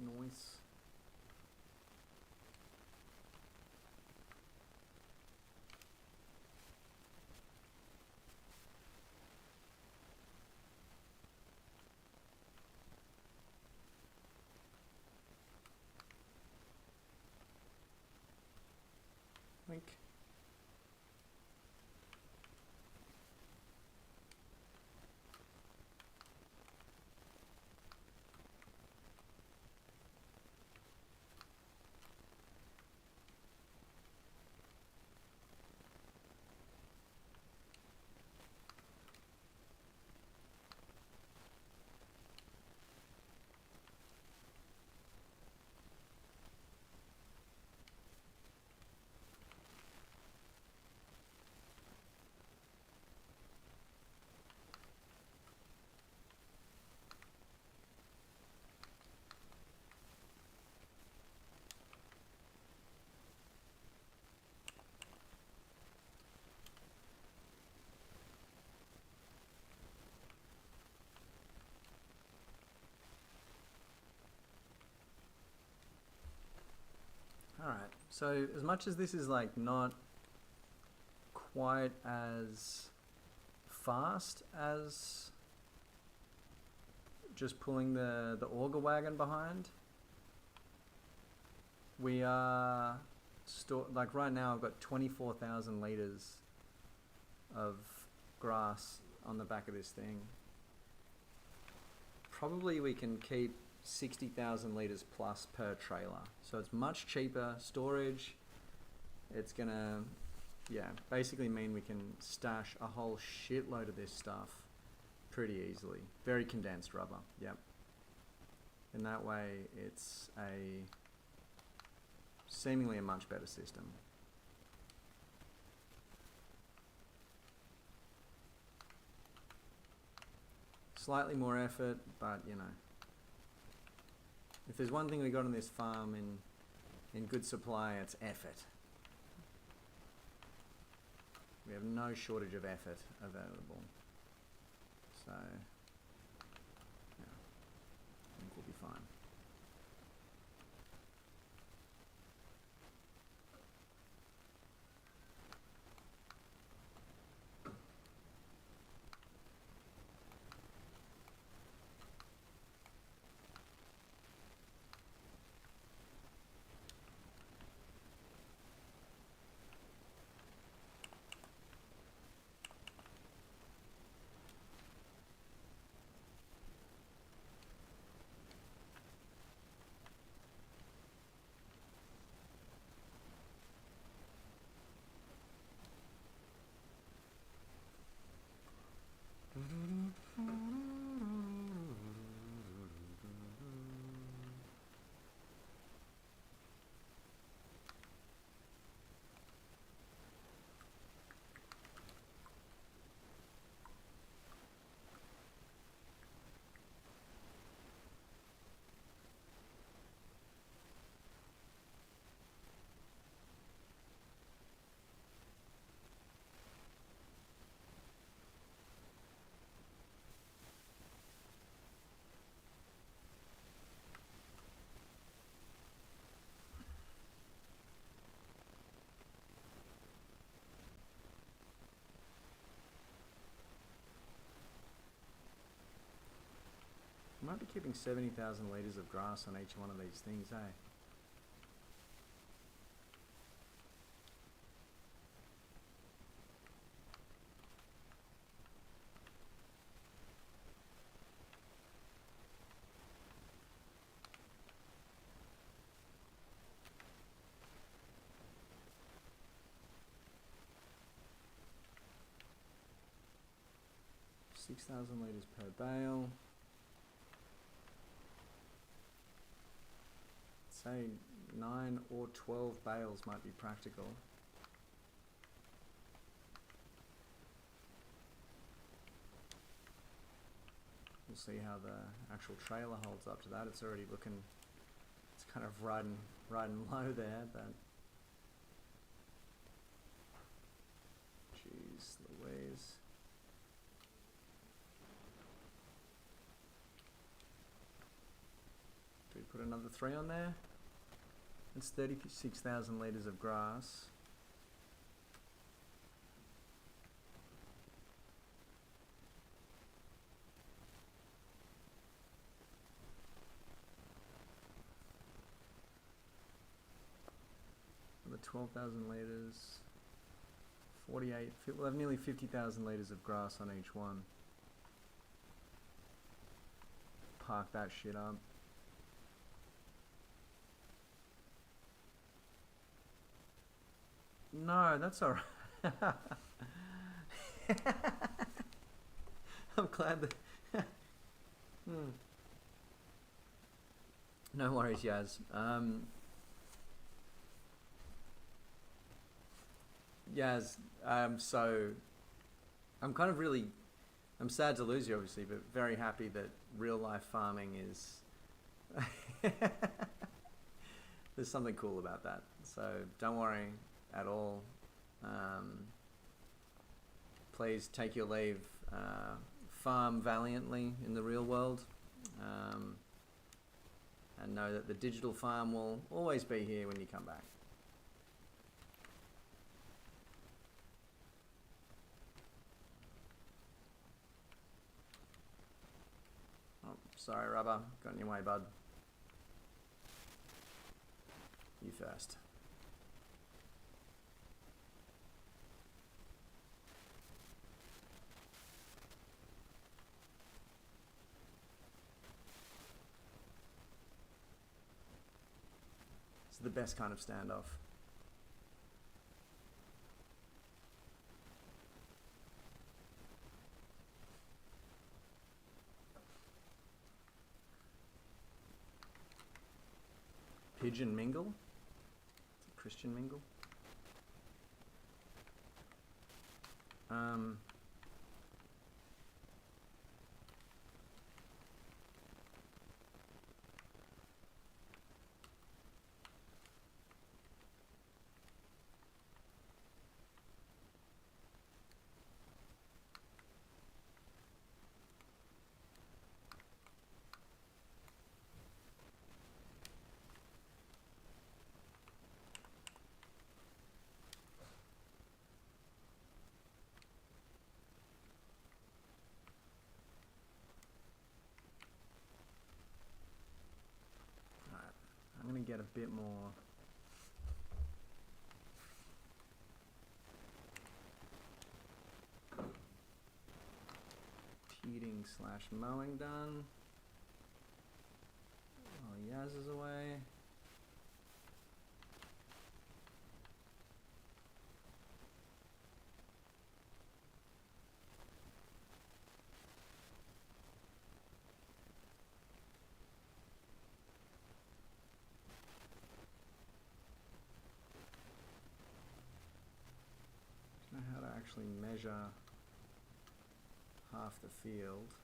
Nice. Link. Alright, so as much as this is like not quite as fast as just pulling the auger wagon behind, we are like right now I've got 24,000 litres of grass on the back of this thing. Probably we can keep 60,000 litres plus per trailer. So it's much cheaper storage. It's gonna, yeah, basically mean we can stash a whole shitload of this stuff pretty easily. Very condensed rubber, yep. In that way, it's seemingly a much better system. Slightly more effort, but you know, if there's one thing we got on this farm in good supply, it's effort. We have no shortage of effort available. So, yeah, I think we'll be fine. Might be keeping 70,000 litres of grass on each one of these things, eh? Six 6,000 litres per bale. Say 9 or 12 bales might be practical. We'll see how the actual trailer holds up to that. It's already looking, it's kind of riding low there, but jeez Louise. Do we put another 3 on there? It's 36,000 litres of grass. Another 12,000 litres. 48, we'll have nearly 50,000 litres of grass on each one. Park that shit up. No, that's alright. I'm glad that... No worries, Yaz. Yaz, so... I'm kind of really... I'm sad to lose you, obviously, but very happy that real-life farming is... There's something cool about that. So, don't worry at all. Please take your leave. Farm valiantly in the real world, and and know that the digital farm will always be here when you come back. Oh, sorry, Rubber. Got in your way, bud. You first. It's the best kind of standoff. Pigeon mingle? Christian mingle? I'm going to get a bit more teeding / mowing done while Yaz is away. How to actually measure half the field.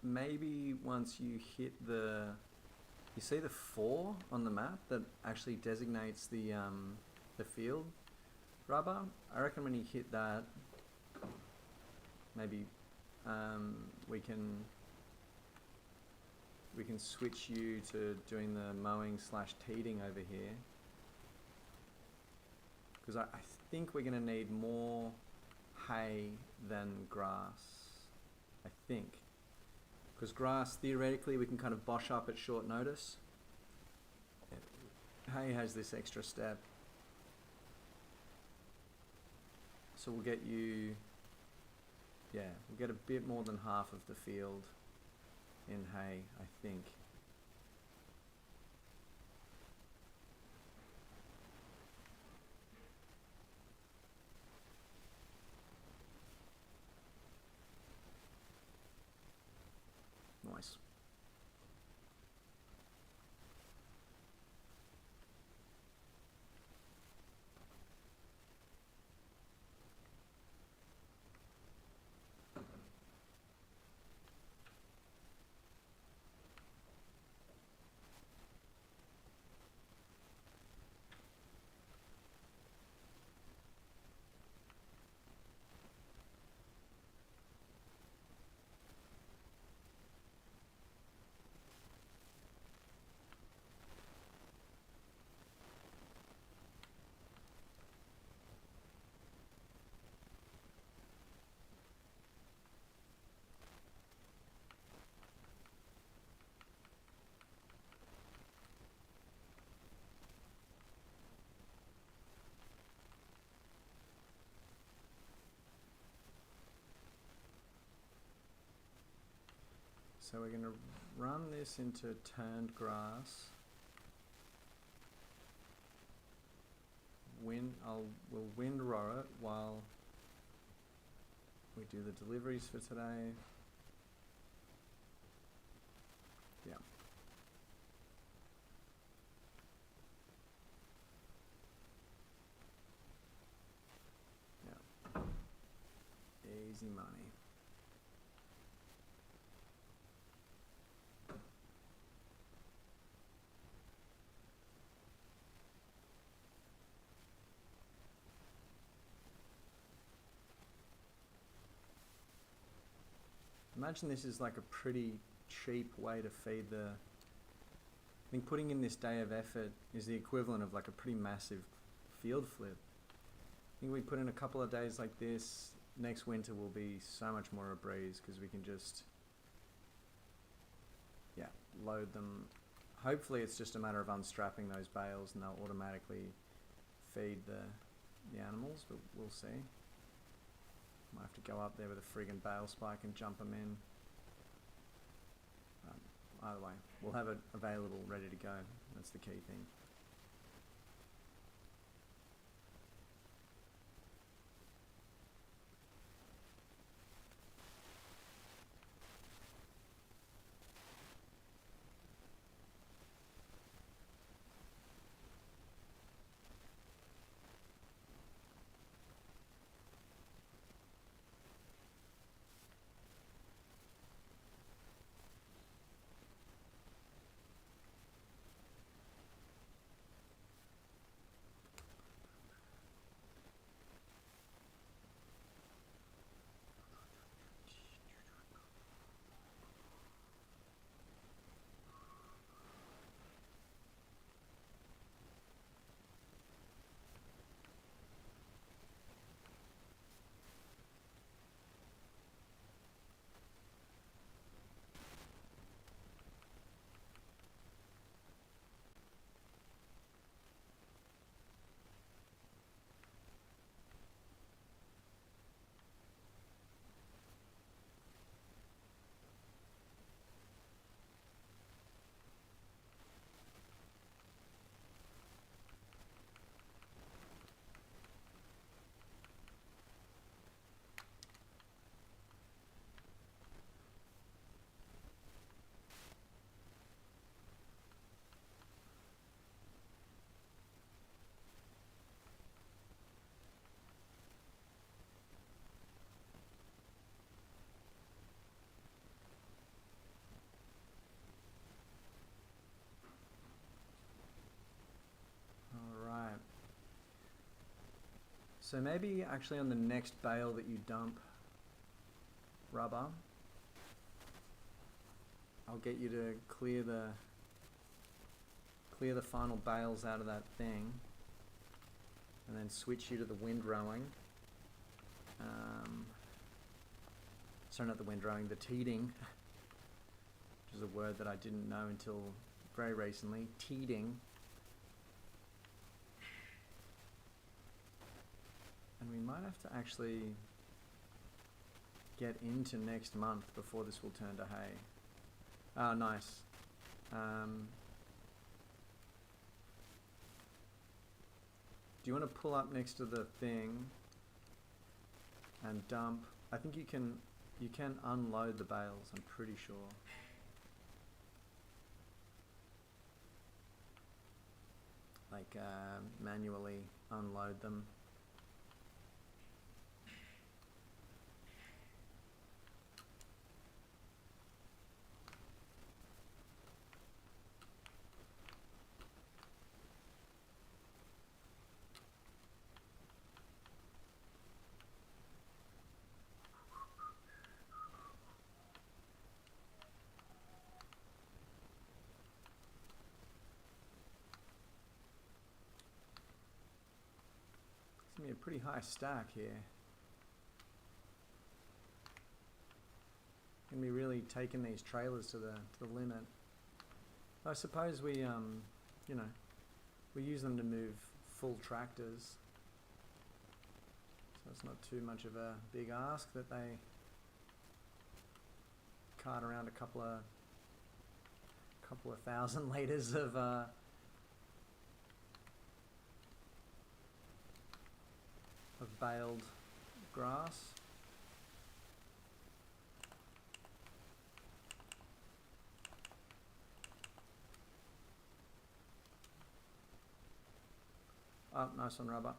Maybe once you hit you see the 4 on the map that actually designates the field, Rubber? I reckon when you hit that, maybe we can switch you to doing the mowing / teeding over here, because I think we're going to need more hay than grass, I think. Because grass, theoretically, we can kind of bosh up at short notice. Hay has this extra step. So we'll get you, we'll get a bit more than half of the field in hay, I think. Nice. So we're going to run this into turned grass. We'll wind row it while we do the deliveries for today. Yeah. Easy money. Imagine this is like a pretty cheap way to feed the... I think putting in this day of effort is the equivalent of like a pretty massive field flip. I think we put in a couple of days like this, next winter will be so much more a breeze because we can just, yeah, load them. Hopefully it's just a matter of unstrapping those bales and they'll automatically feed the animals, but we'll see. Might have to go up there with a friggin' bale spike and jump them in. Either way, we'll have it available, ready to go. That's the key thing. So maybe actually on the next bale that you dump rubber, I'll get you to clear the final bales out of that thing and then switch you to the windrowing. Sorry, not the windrowing, the teeding, which is a word that I didn't know until very recently. Teeding. And we might have to actually get into next month before this will turn to hay. Oh, nice. Do you want to pull up next to the thing and dump? I think you can unload the bales, I'm pretty sure. Like manually unload them. It's gonna be a pretty high stack here. Gonna be really taking these trailers to the limit. I suppose we you know, we use them to move full tractors, so it's not too much of a big ask that they cart around a couple of thousand litres of baled grass. Oh, nice one, rubber.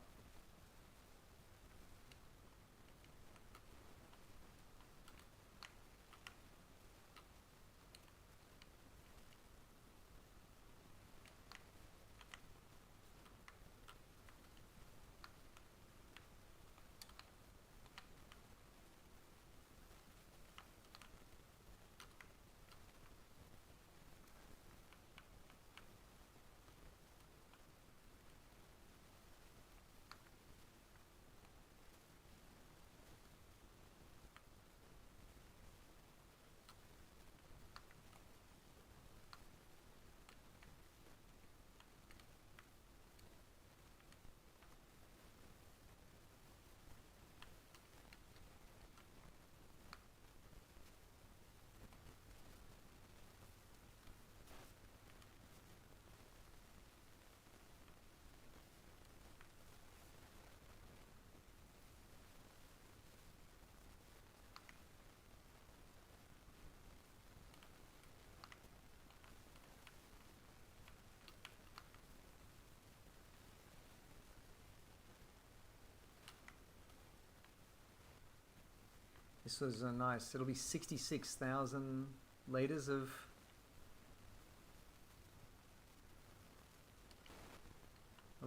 This was a nice, it'll be 66,000 litres of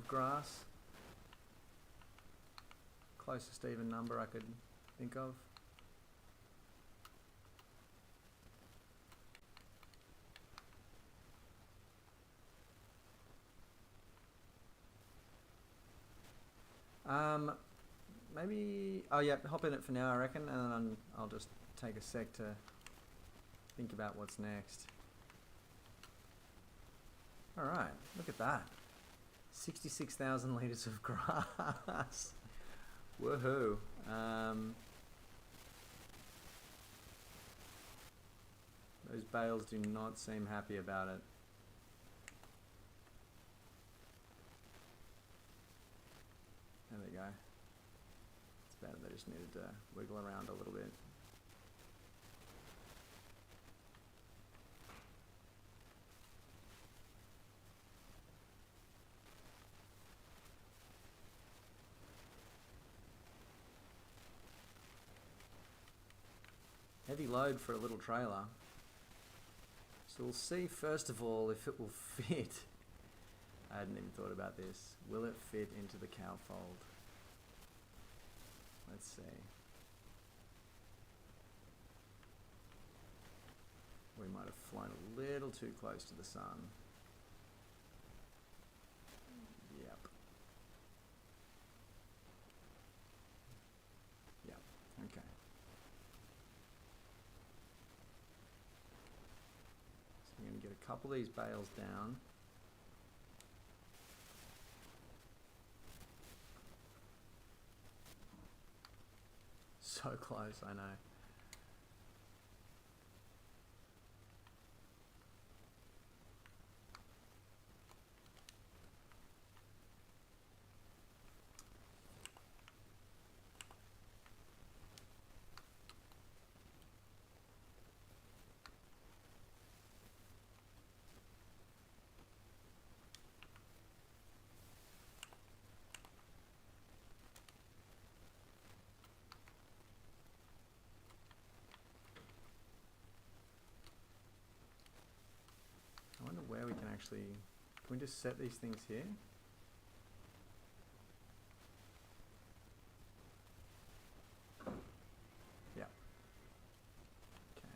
grass. Closest even number I could think of. Maybe, oh yeah, hop in it for now I reckon, and then I'll just take a sec to think about what's next. Alright, look at that. 66,000 litres of grass. Woohoo. Those bales do not seem happy about it. There we go. It's better, they just needed to wiggle around a little bit. Heavy load for a little trailer. So we'll see first of all if it will fit. I hadn't even thought about this. Will it fit into the cow fold? Let's see. We might have flown a little too close to the sun. Yep. Yep, okay. So I'm going to get a couple of these bales down. So close, I know. I wonder where we can actually, can we just set these things here? Yeah. Okay.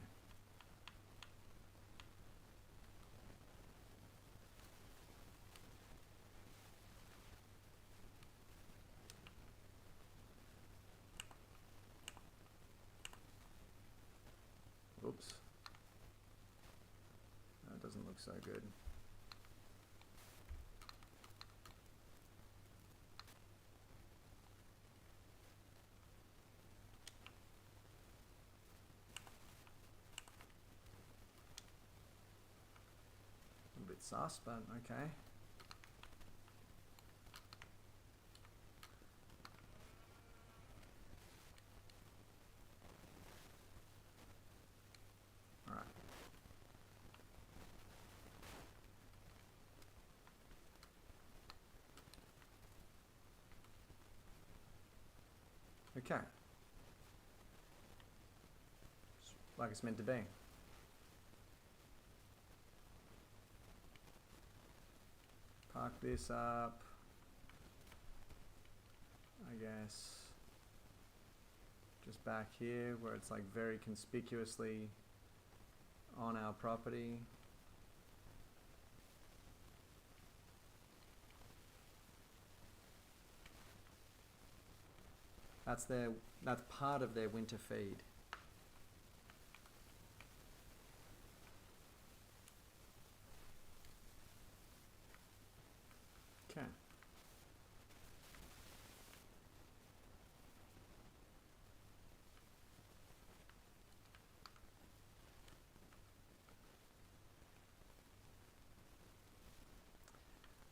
Oops. That doesn't look so good. A bit sus, but okay. Alright. Okay. Like it's meant to be. Park this up, I guess, just back here where it's like very conspicuously on our property. That's part of their winter feed. Okay.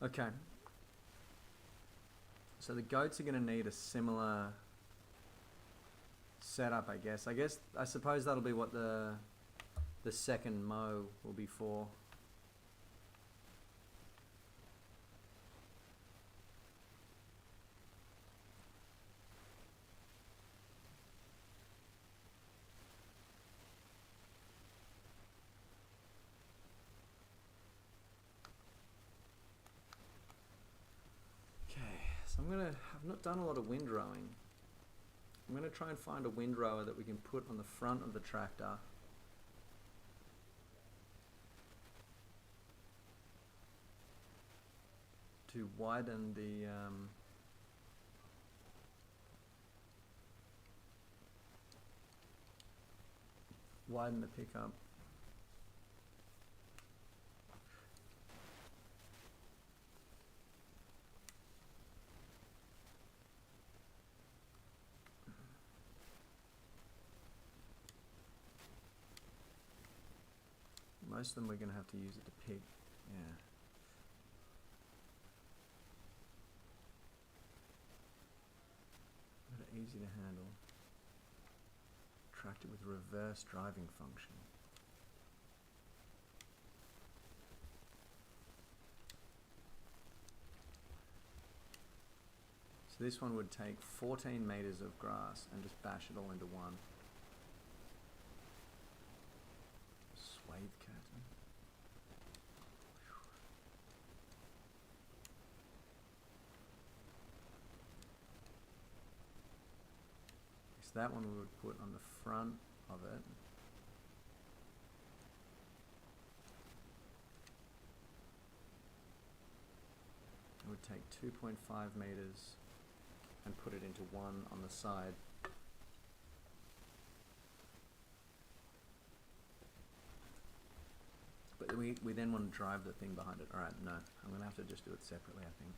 Okay. So the goats are going to need a similar setup, I guess. I suppose that'll be what the second mow will be for. So I've not done a lot of windrowing. I'm gonna try and find a windrower that we can put on the front of the tractor. To widen the pickup. Most of them we're going to have to use it to pick, yeah. But easy to handle. Tractor with reverse driving function. So this one would take 14 meters of grass and just bash it all into one. Swathe curtain. So that one we would put on the front of it. It would take 2.5 meters and put it into one on the side. But we then want to drive the thing behind it. Alright, no. I'm going to have to just do it separately, I think.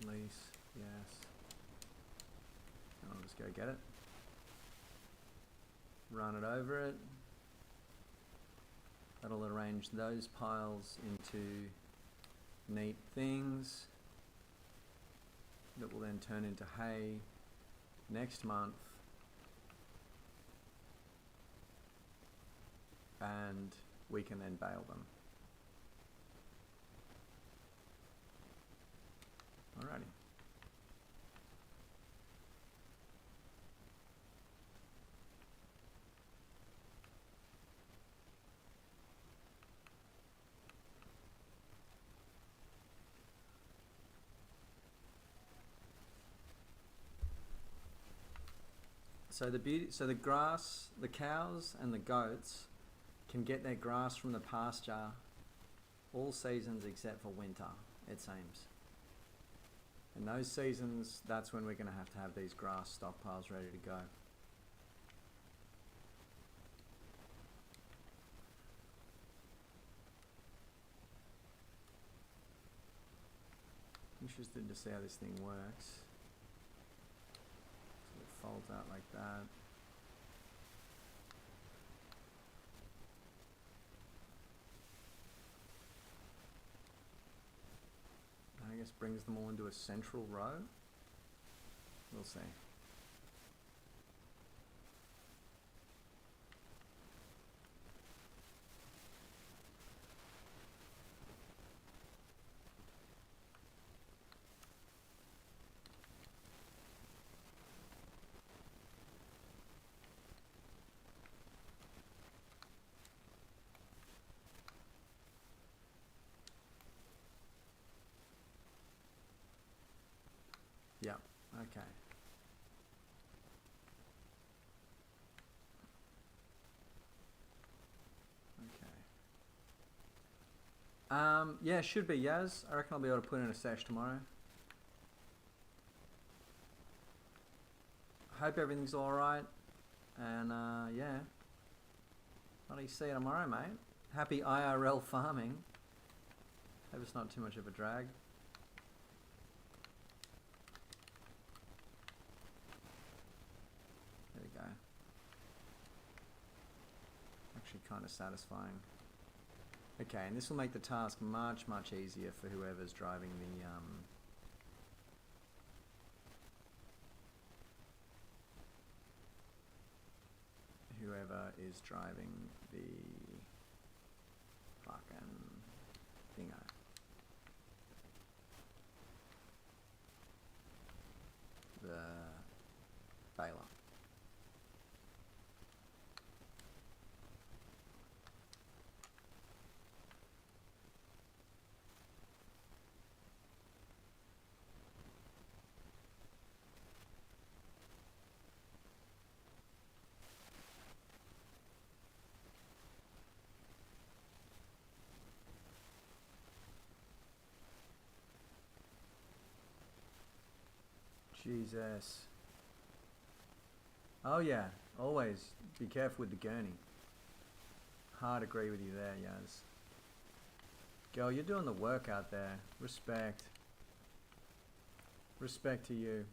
Lease, yes. And I'll just go get it. Run it over it. That'll arrange those piles into neat things that will then turn into hay next month. And we can then bale them. Alrighty. So the grass, the cows and the goats can get their grass from the pasture all seasons except for winter, it seems. In those seasons, that's when we're going to have these grass stockpiles ready to go. Interested to see how this thing works. So it folds out like that. I guess brings them all into a central row. We'll see. Yeah, okay. Yeah, should be Yaz. I reckon I'll be able to put in a sesh tomorrow. Hope everything's alright. And yeah. I'll see you tomorrow, mate. Happy IRL farming. Hope it's not too much of a drag. There we go. Actually kind of satisfying. Okay, and this will make the task much, much easier for whoever's driving the whoever is driving the fucking thingo. Jesus. Oh yeah, always be careful with the gurney. Hard agree with you there, Yaz. Girl, you're doing the work out there. Respect. Respect to you.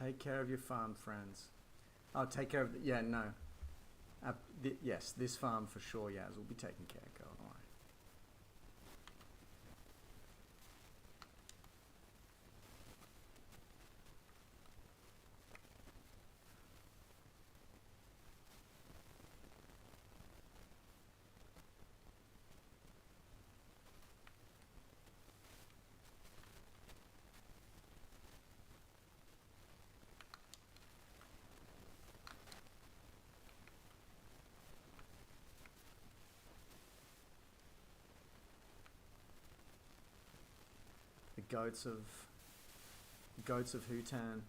Take care of your farm, friends. Oh, take care of... yeah, no. Yes, this farm for sure, Yaz, will be taken care of, girl. All right. The goats of Hutan.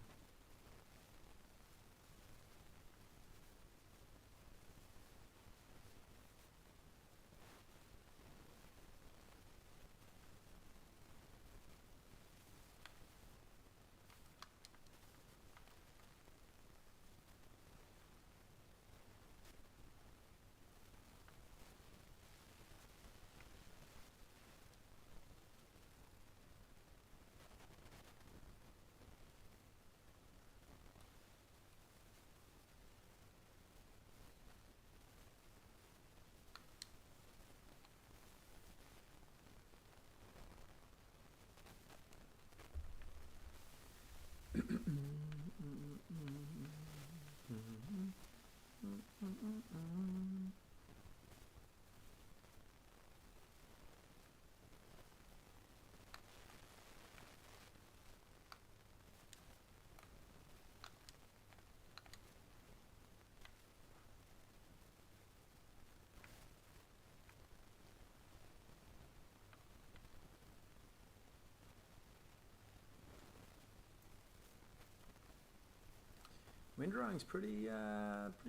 windrowing's pretty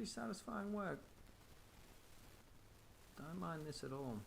satisfying work. Don't mind this at all.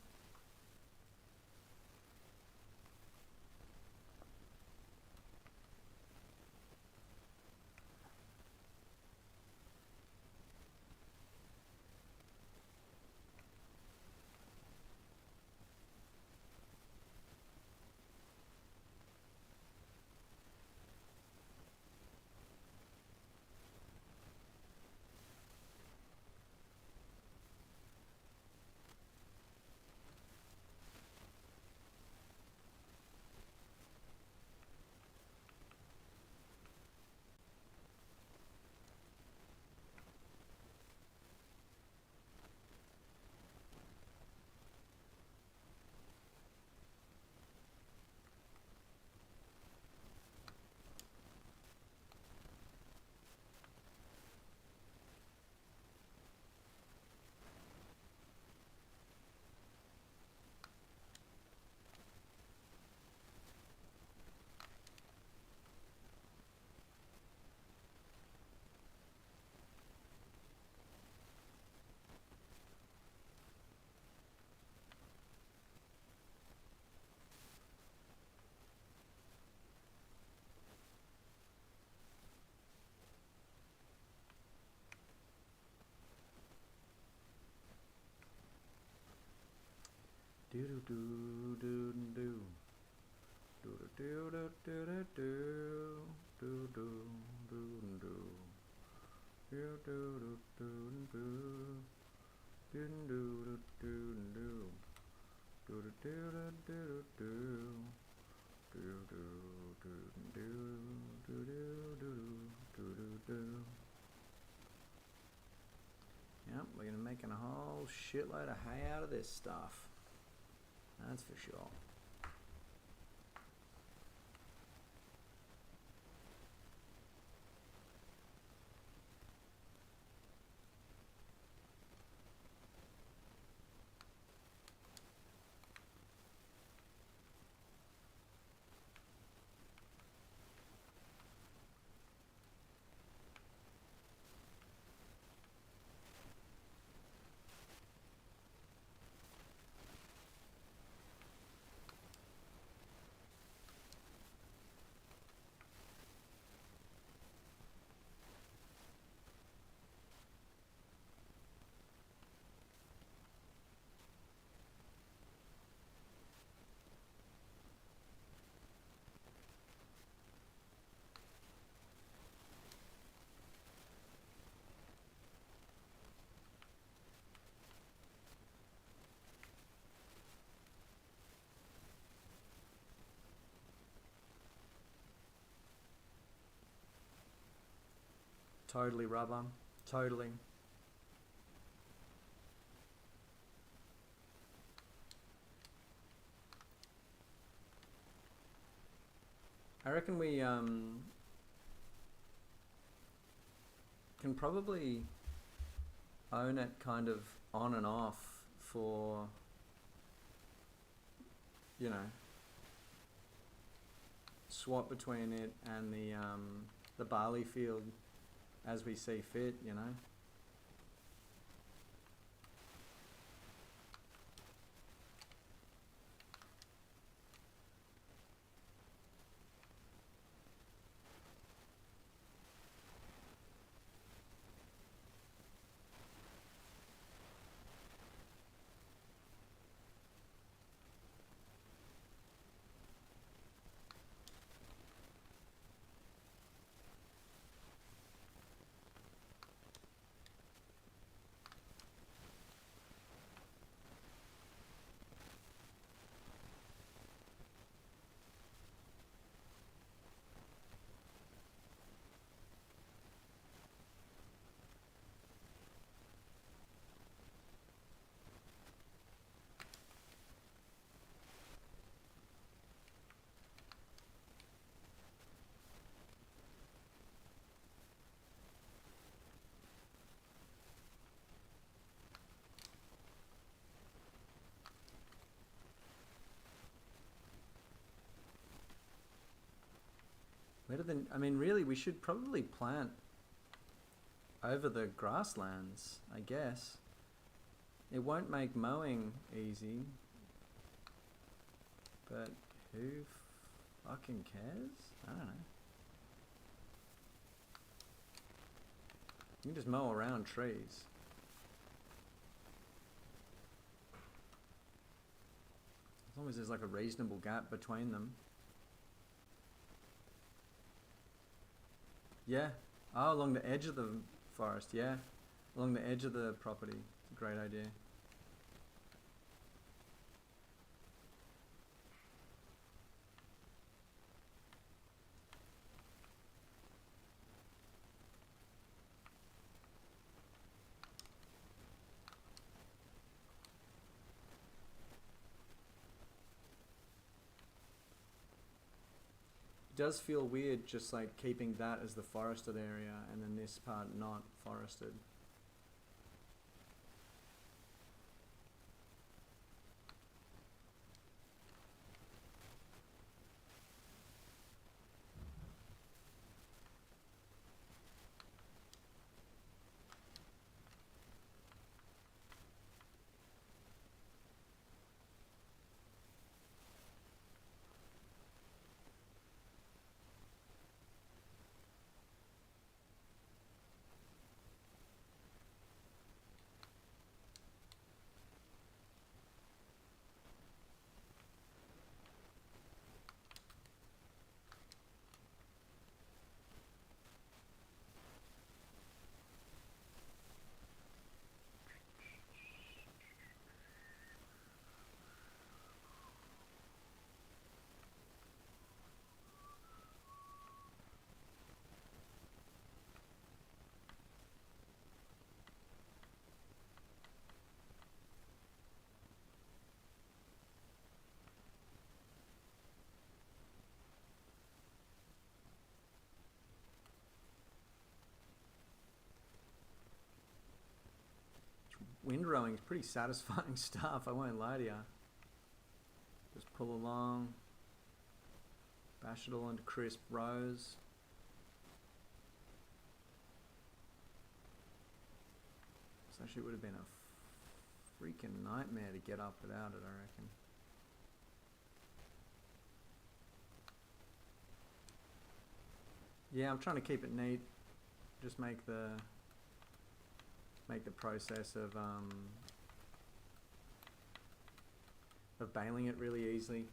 Do do do do do do do do do do do do do do do do do do. Yep, we're gonna making a whole shitload of hay out of this stuff. That's for sure. Totally rubber. Totally. I reckon we can probably own it kind of on and off for, you know, swap between it and the barley field as we see fit, you know. Where do I mean, really, we should probably plant over the grasslands, I guess. It won't make mowing easy, but who fucking cares? I don't know. You can just mow around trees. As long as there's like a reasonable gap between them. Yeah. Oh, along the edge of the forest, yeah. Along the edge of the property. It's a great idea. It does feel weird just like keeping that as the forested area and then this part not forested. Windrowing is pretty satisfying stuff, I won't lie to you. Just pull along, bash it all into crisp rows. This actually would have been a freaking nightmare to get up without it, I reckon. Yeah, I'm trying to keep it neat. Just make the process of baling it really easily.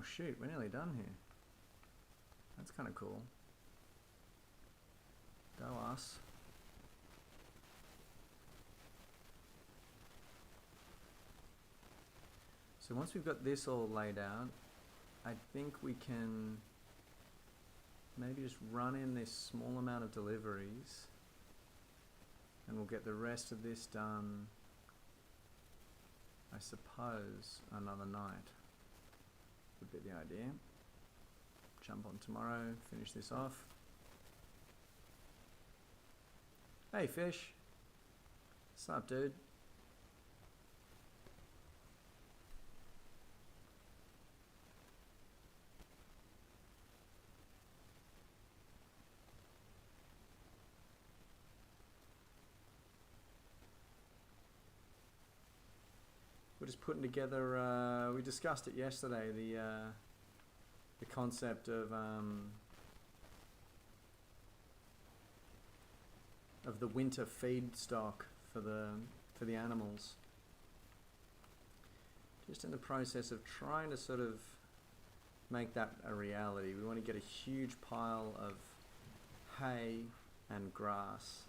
Oh shoot, we're nearly done here. That's kind of cool. Go us. So once we've got this all laid out, I think we can maybe just run in this small amount of deliveries and we'll get the rest of this done, I suppose, another night would be the idea. Jump on tomorrow, finish this off. Hey fish, what's up dude? We're just putting together, we discussed it yesterday, the concept of the winter feed stock for the animals. Just in the process of trying to sort of make that a reality. We want to get a huge pile of hay and grass,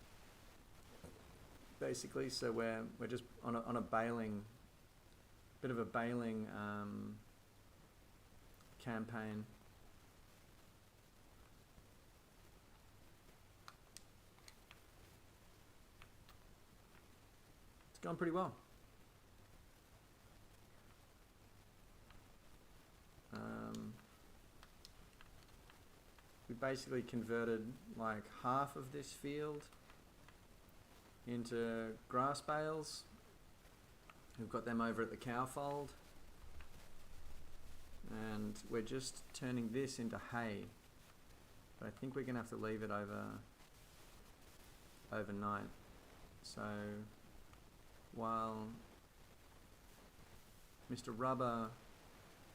basically. So we're just on a baling, bit of a baling campaign. It's gone pretty well. We basically converted like half of this field into grass bales. We've got them over at the cow fold, and we're just turning this into hay, but I think we're gonna have to leave it overnight. So while Mr. Rubber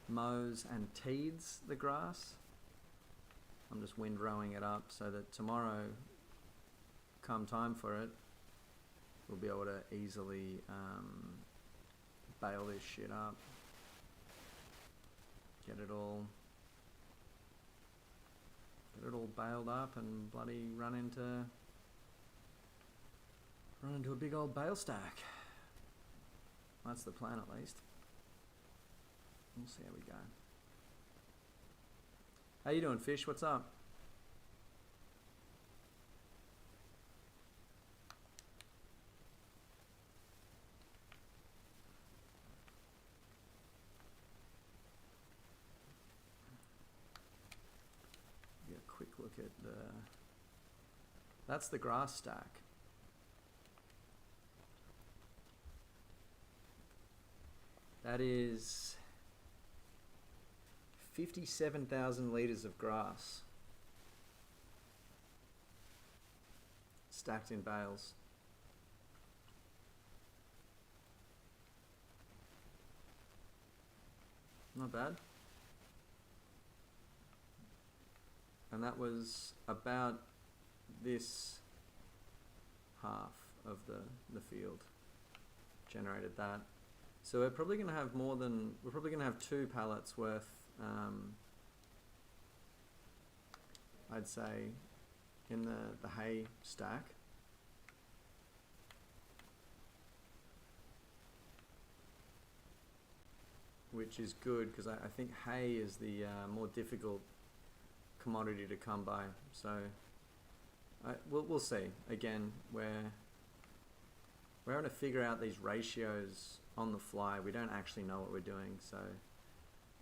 mows and teeds the grass, I'm just windrowing it up so that tomorrow, come time for it, we'll be able to easily bale this shit up, get it all baled up and bloody run into a big old bale stack. That's the plan, at least. We'll see how we go. How you doing, fish? What's up? Get a quick look at that's the grass stack. That is 57,000 litres of grass stacked in bales. Not bad. And that was about this half of the field generated that. So we're probably going to have we're probably going to have 2 pallets worth, I'd say, in the hay stack. Which is good, because I think hay is the more difficult commodity to come by. So we'll see. Again, we're having to figure out these ratios on the fly. We don't actually know what we're doing. So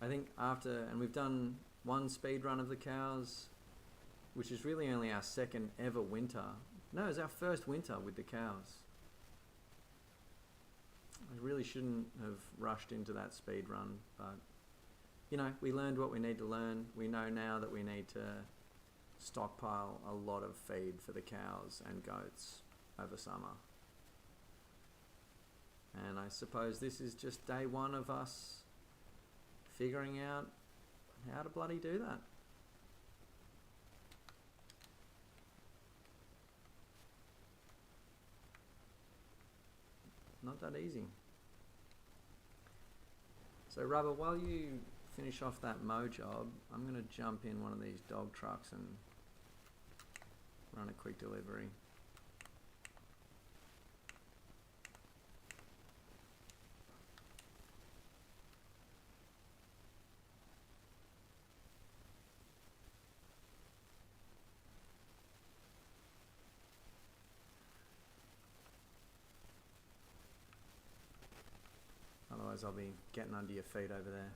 I think and we've done 1 speed run of the cows, which is really only our 2nd ever winter. No, it's our 1st winter with the cows. I really shouldn't have rushed into that speed run, but you know, we learned what we need to learn. We know now that we need to stockpile a lot of feed for the cows and goats over summer. And I suppose this is just day 1 of us figuring out how to bloody do that. Not that easy. So Rubber, while you finish off that mow job, I'm going to jump in one of these dog trucks and run a quick delivery. Otherwise I'll be getting under your feet over there.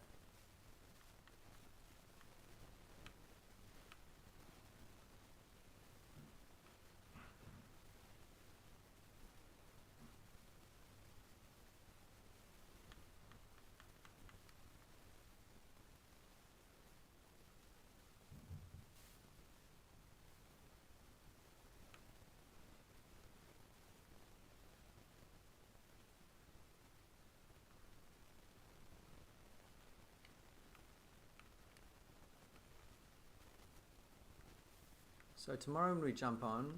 So tomorrow when we jump on,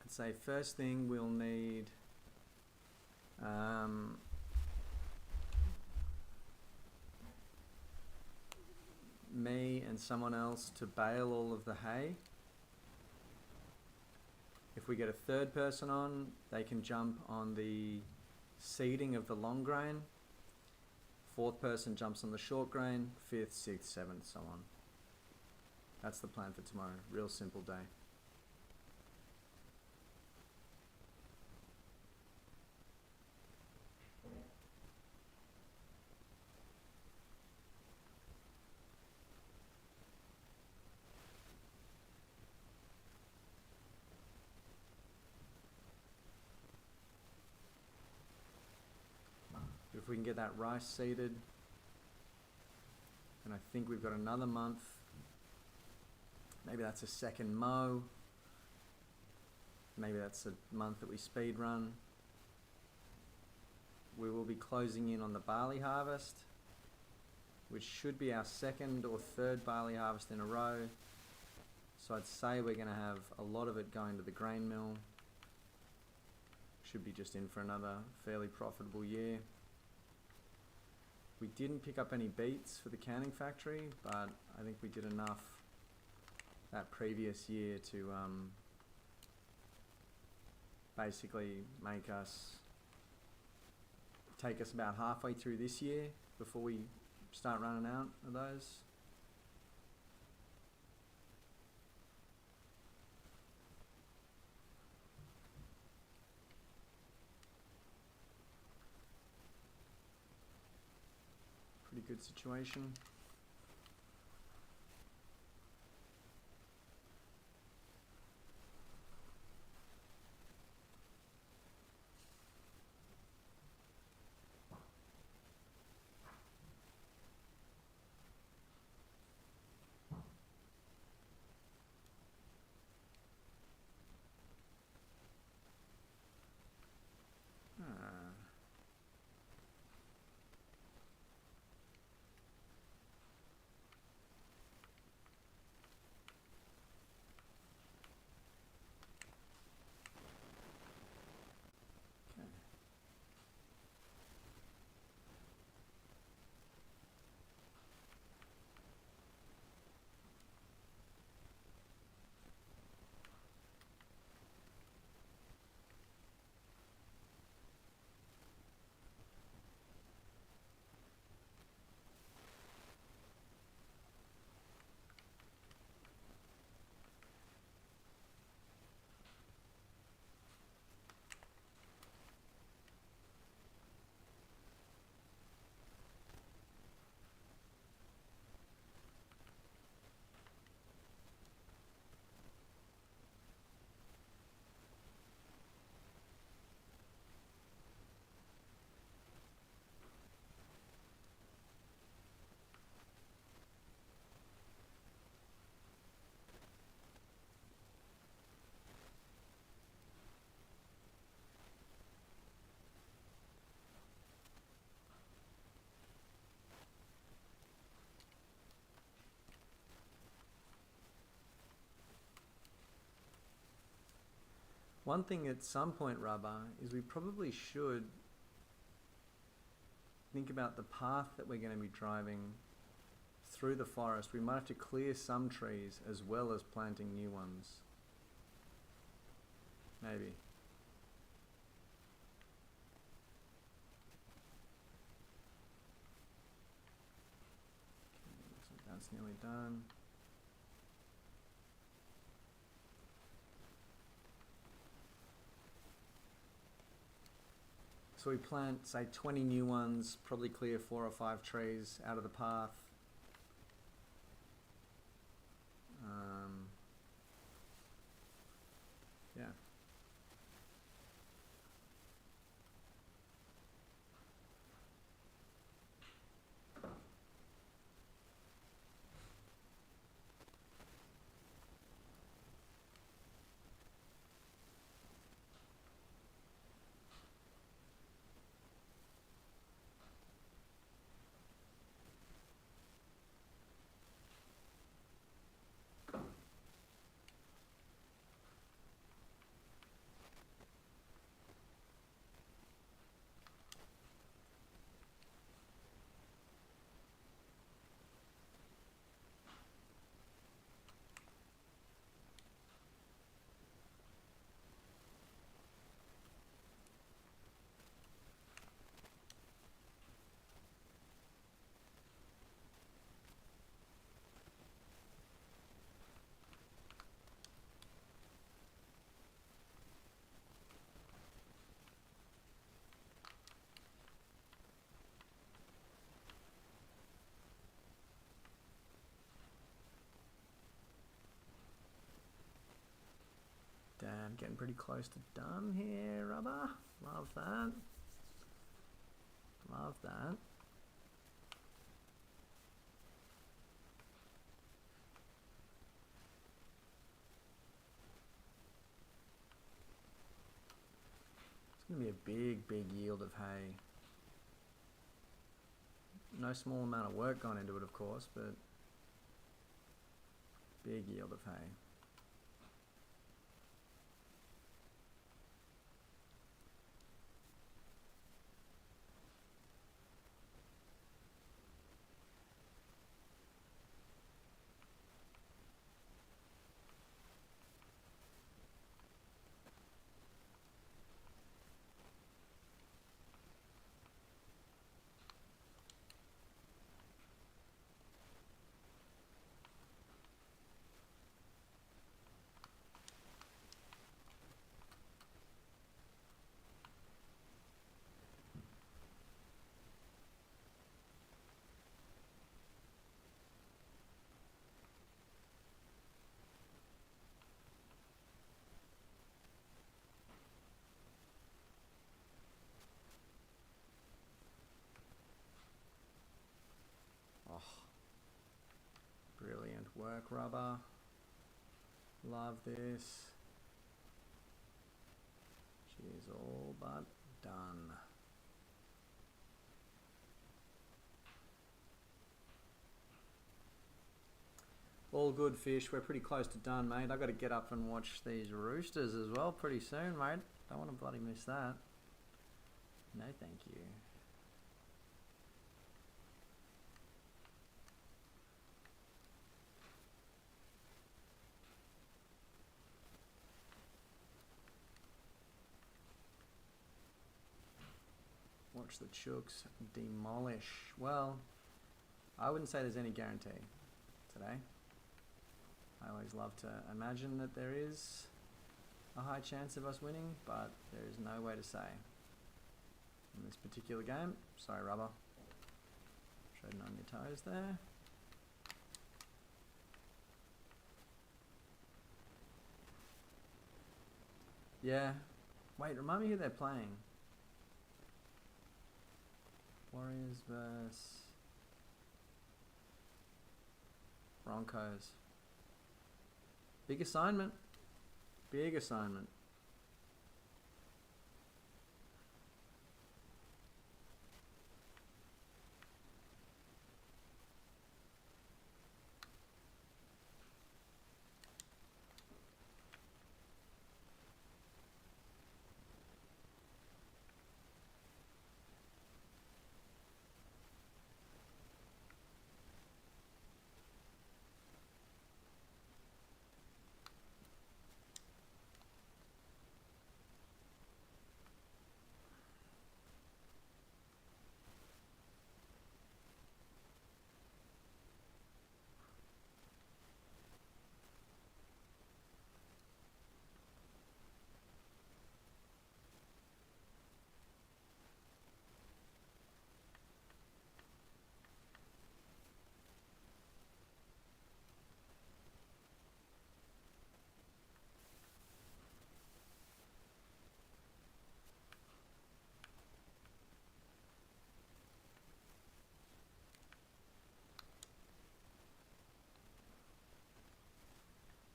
I'd say first thing we'll need me and someone else to bale all of the hay. If we get a third person on, they can jump on the seeding of the long grain. Fourth person jumps on the short grain, fifth, sixth, seventh, so on. That's the plan for tomorrow. Real simple day. If we can get that rice seeded, and I think we've got another month. Maybe that's a second mow. Maybe that's a month that we speed run. We will be closing in on the barley harvest, which should be our second or third barley harvest in a row. So I'd say we're going to have a lot of it going to the grain mill. Should be just in for another fairly profitable year. We didn't pick up any beets for the canning factory, but I think we did enough that previous year to basically take us about halfway through this year before we start running out of those. Pretty good situation. One thing at some point, Rubber, is we probably should think about the path that we're going to be driving through the forest, we might have to clear some trees as well as planting new ones. Maybe. Okay, so that's nearly done. So we plant, say, 20 new ones, probably clear 4 or 5 trees out of the path. Yeah. Damn, getting pretty close to done here, rubber. Love that. Love that. It's going to be a big, big yield of hay. No small amount of work gone into it, of course, but big yield of hay. Oh, brilliant work, rubber. Love this. She's all but done. All good, fish. We're pretty close to done, mate. I've got to get up and watch these roosters as well pretty soon, mate. Don't want to bloody miss that. No, thank you. Watch the chooks demolish. Well, I wouldn't say there's any guarantee today. I always love to imagine that there is a high chance of us winning, but there is no way to say. In this particular game, sorry rubber, treading on your toes there. Yeah, wait, remind me who they're playing. Warriors vs Broncos. Big assignment. Big assignment.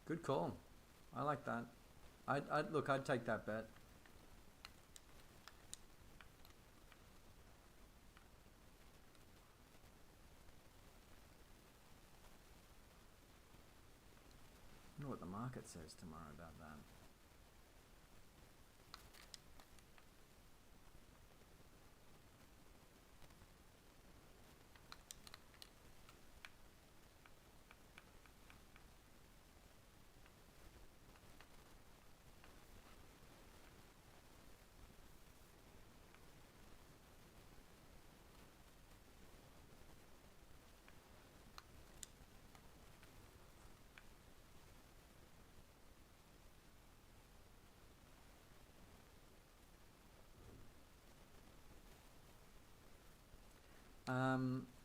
Good call. I like that. I'd take that bet. I wonder what the market says tomorrow about that.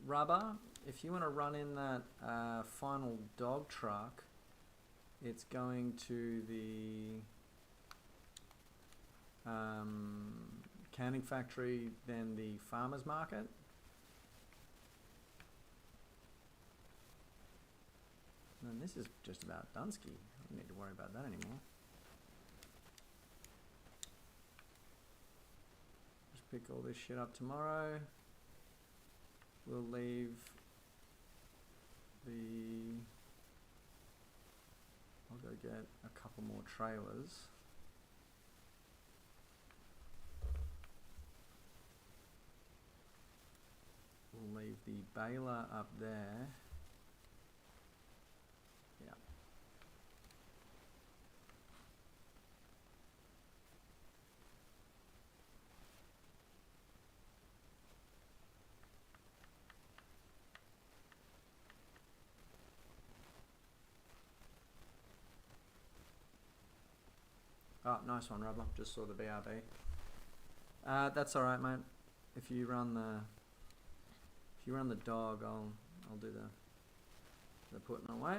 Rubber, if you want to run in that final dog truck, it's going to the canning factory, then the farmer's market. And this is just about Dunsky. I don't need to worry about that anymore. Just pick all this shit up tomorrow. We'll leave the... I'll go get a couple more trailers. We'll leave the baler up there. Yeah. Oh, nice one, Rubber. Just saw the BRB. That's all right, mate. If you run the dog, I'll do the putting away.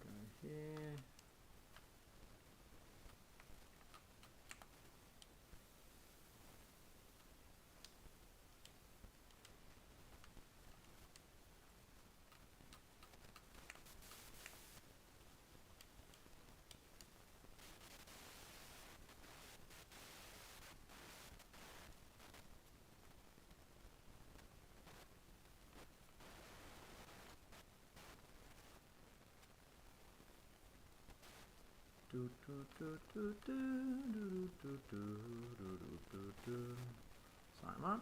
Go here. Sorry, mate.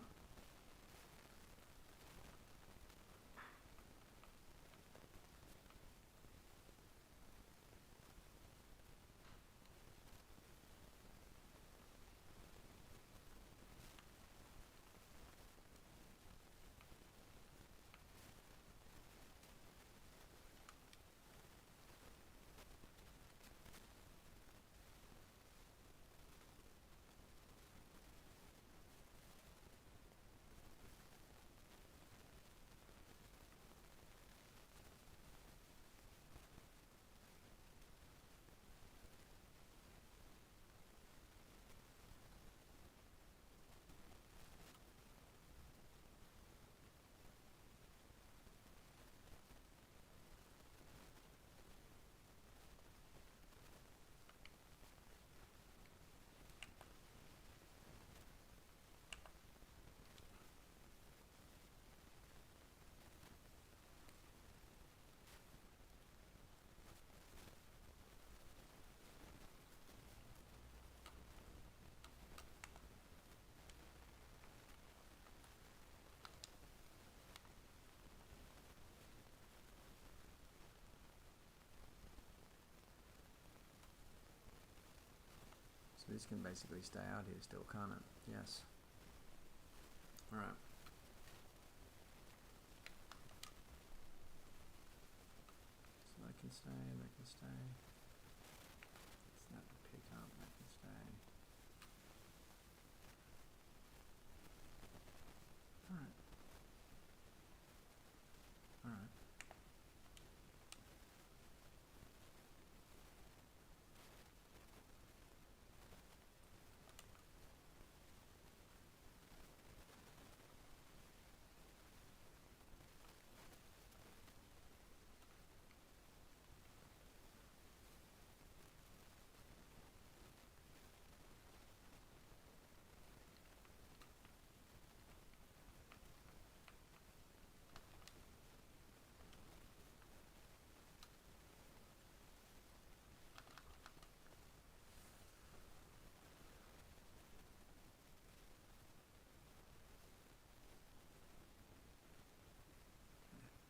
this can basically stay out here still, can't it? Yes. Alright. So that can stay, that can stay. Snap and pick up, that can stay. Alright. Alright.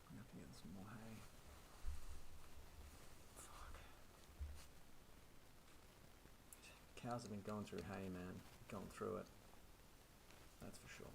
I'm gonna have to get some more hay. Fuck. Cows have been going through hay, man. Going through it. That's for sure.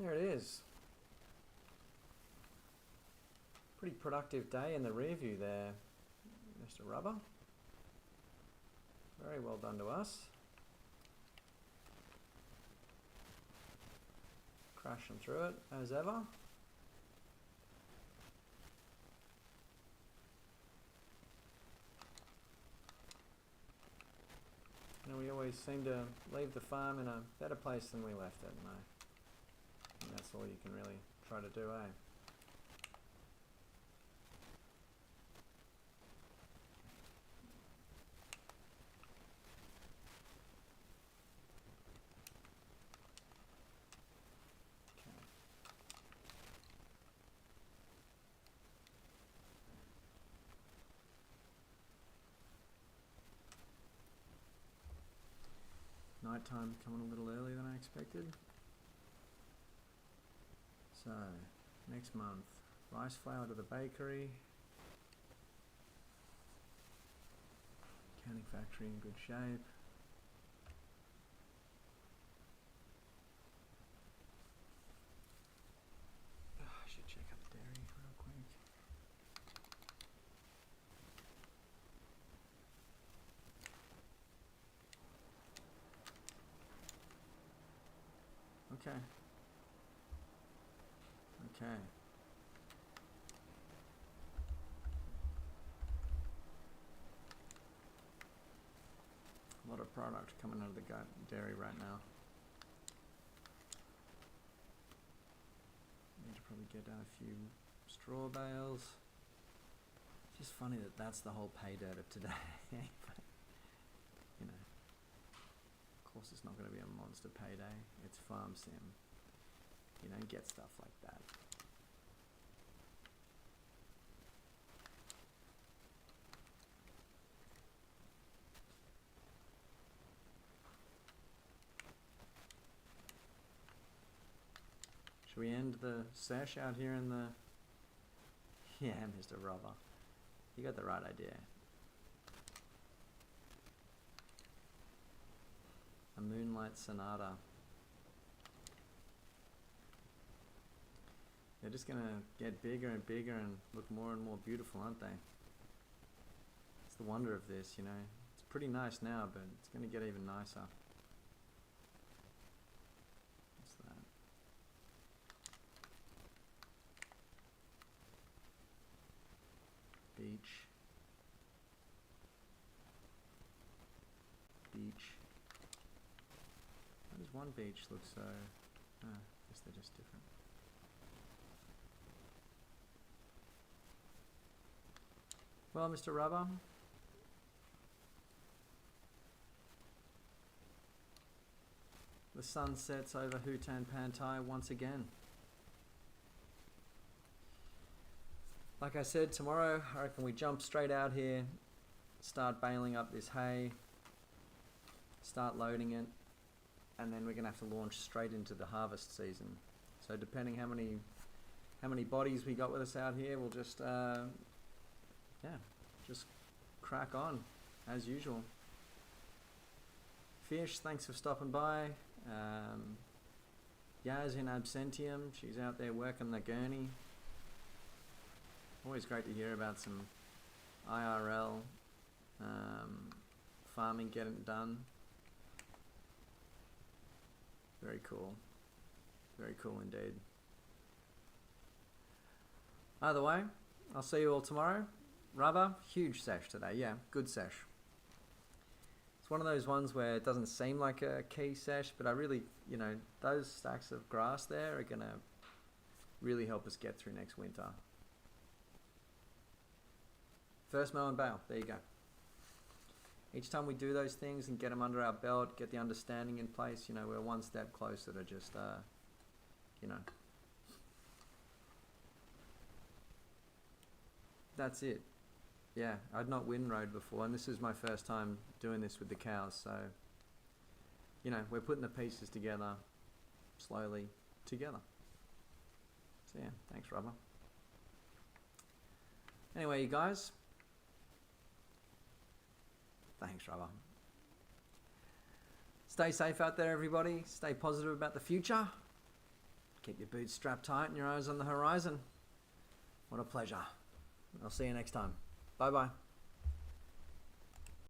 There it is. Pretty productive day in the rear view there, Mr. Rubber. Very well done to us. Crashing through it as ever. You know, we always seem to leave the farm in a better place than we left it, and that's all you can really try to do, eh? Nighttime coming a little earlier than I expected. So, next month, rice flour to the bakery. Canning factory in good shape. I should check out the dairy real quick. Okay. Okay. A lot of product coming out of the dairy right now. Need to probably get down a few straw bales. Just funny that that's the whole pay dirt of today. But, you know, of course it's not going to be a monster payday. It's farm sim. You don't get stuff like that. Should we end the sesh out here in the... Yeah, Mr. Robber. You got the right idea. A Moonlight Sonata. They're just gonna get bigger and bigger and look more and more beautiful, aren't they? It's the wonder of this, you know. It's pretty nice now, but it's gonna get even nicer. What's that? Beach. Beach. Why does one beach look so... I guess they're just different. Well, Mr. Rubber, the sun sets over Hutan Pantai once again. Like I said, tomorrow I reckon we jump straight out here, start baling up this hay, start loading it, and then we're going to have to launch straight into the harvest season. So depending how many bodies we got with us out here, we'll just yeah, just crack on as usual. Fish, thanks for stopping by. Yaz in absentium, she's out there working the gurney. Always great to hear about some IRL farming getting done. Very cool. Very cool indeed. Either way, I'll see you all tomorrow. Rubber, huge sesh today. Yeah, good sesh. It's one of those ones where it doesn't seem like a key sesh, but I really, you know, those stacks of grass there are going to really help us get through next winter. First mow and bale, there you go. Each time we do those things and get them under our belt, get the understanding in place, you know, we're one step closer to just, you know. That's it. Yeah, I'd not windrowed before, and this is my first time doing this with the cows, so, you know, we're putting the pieces together, slowly, together. So yeah, thanks, Rubber. Anyway, you guys, thanks, Rubber. Stay safe out there, everybody. Stay positive about the future. Keep your boots strapped tight and your eyes on the horizon. What a pleasure. I'll see you next time. Bye-bye.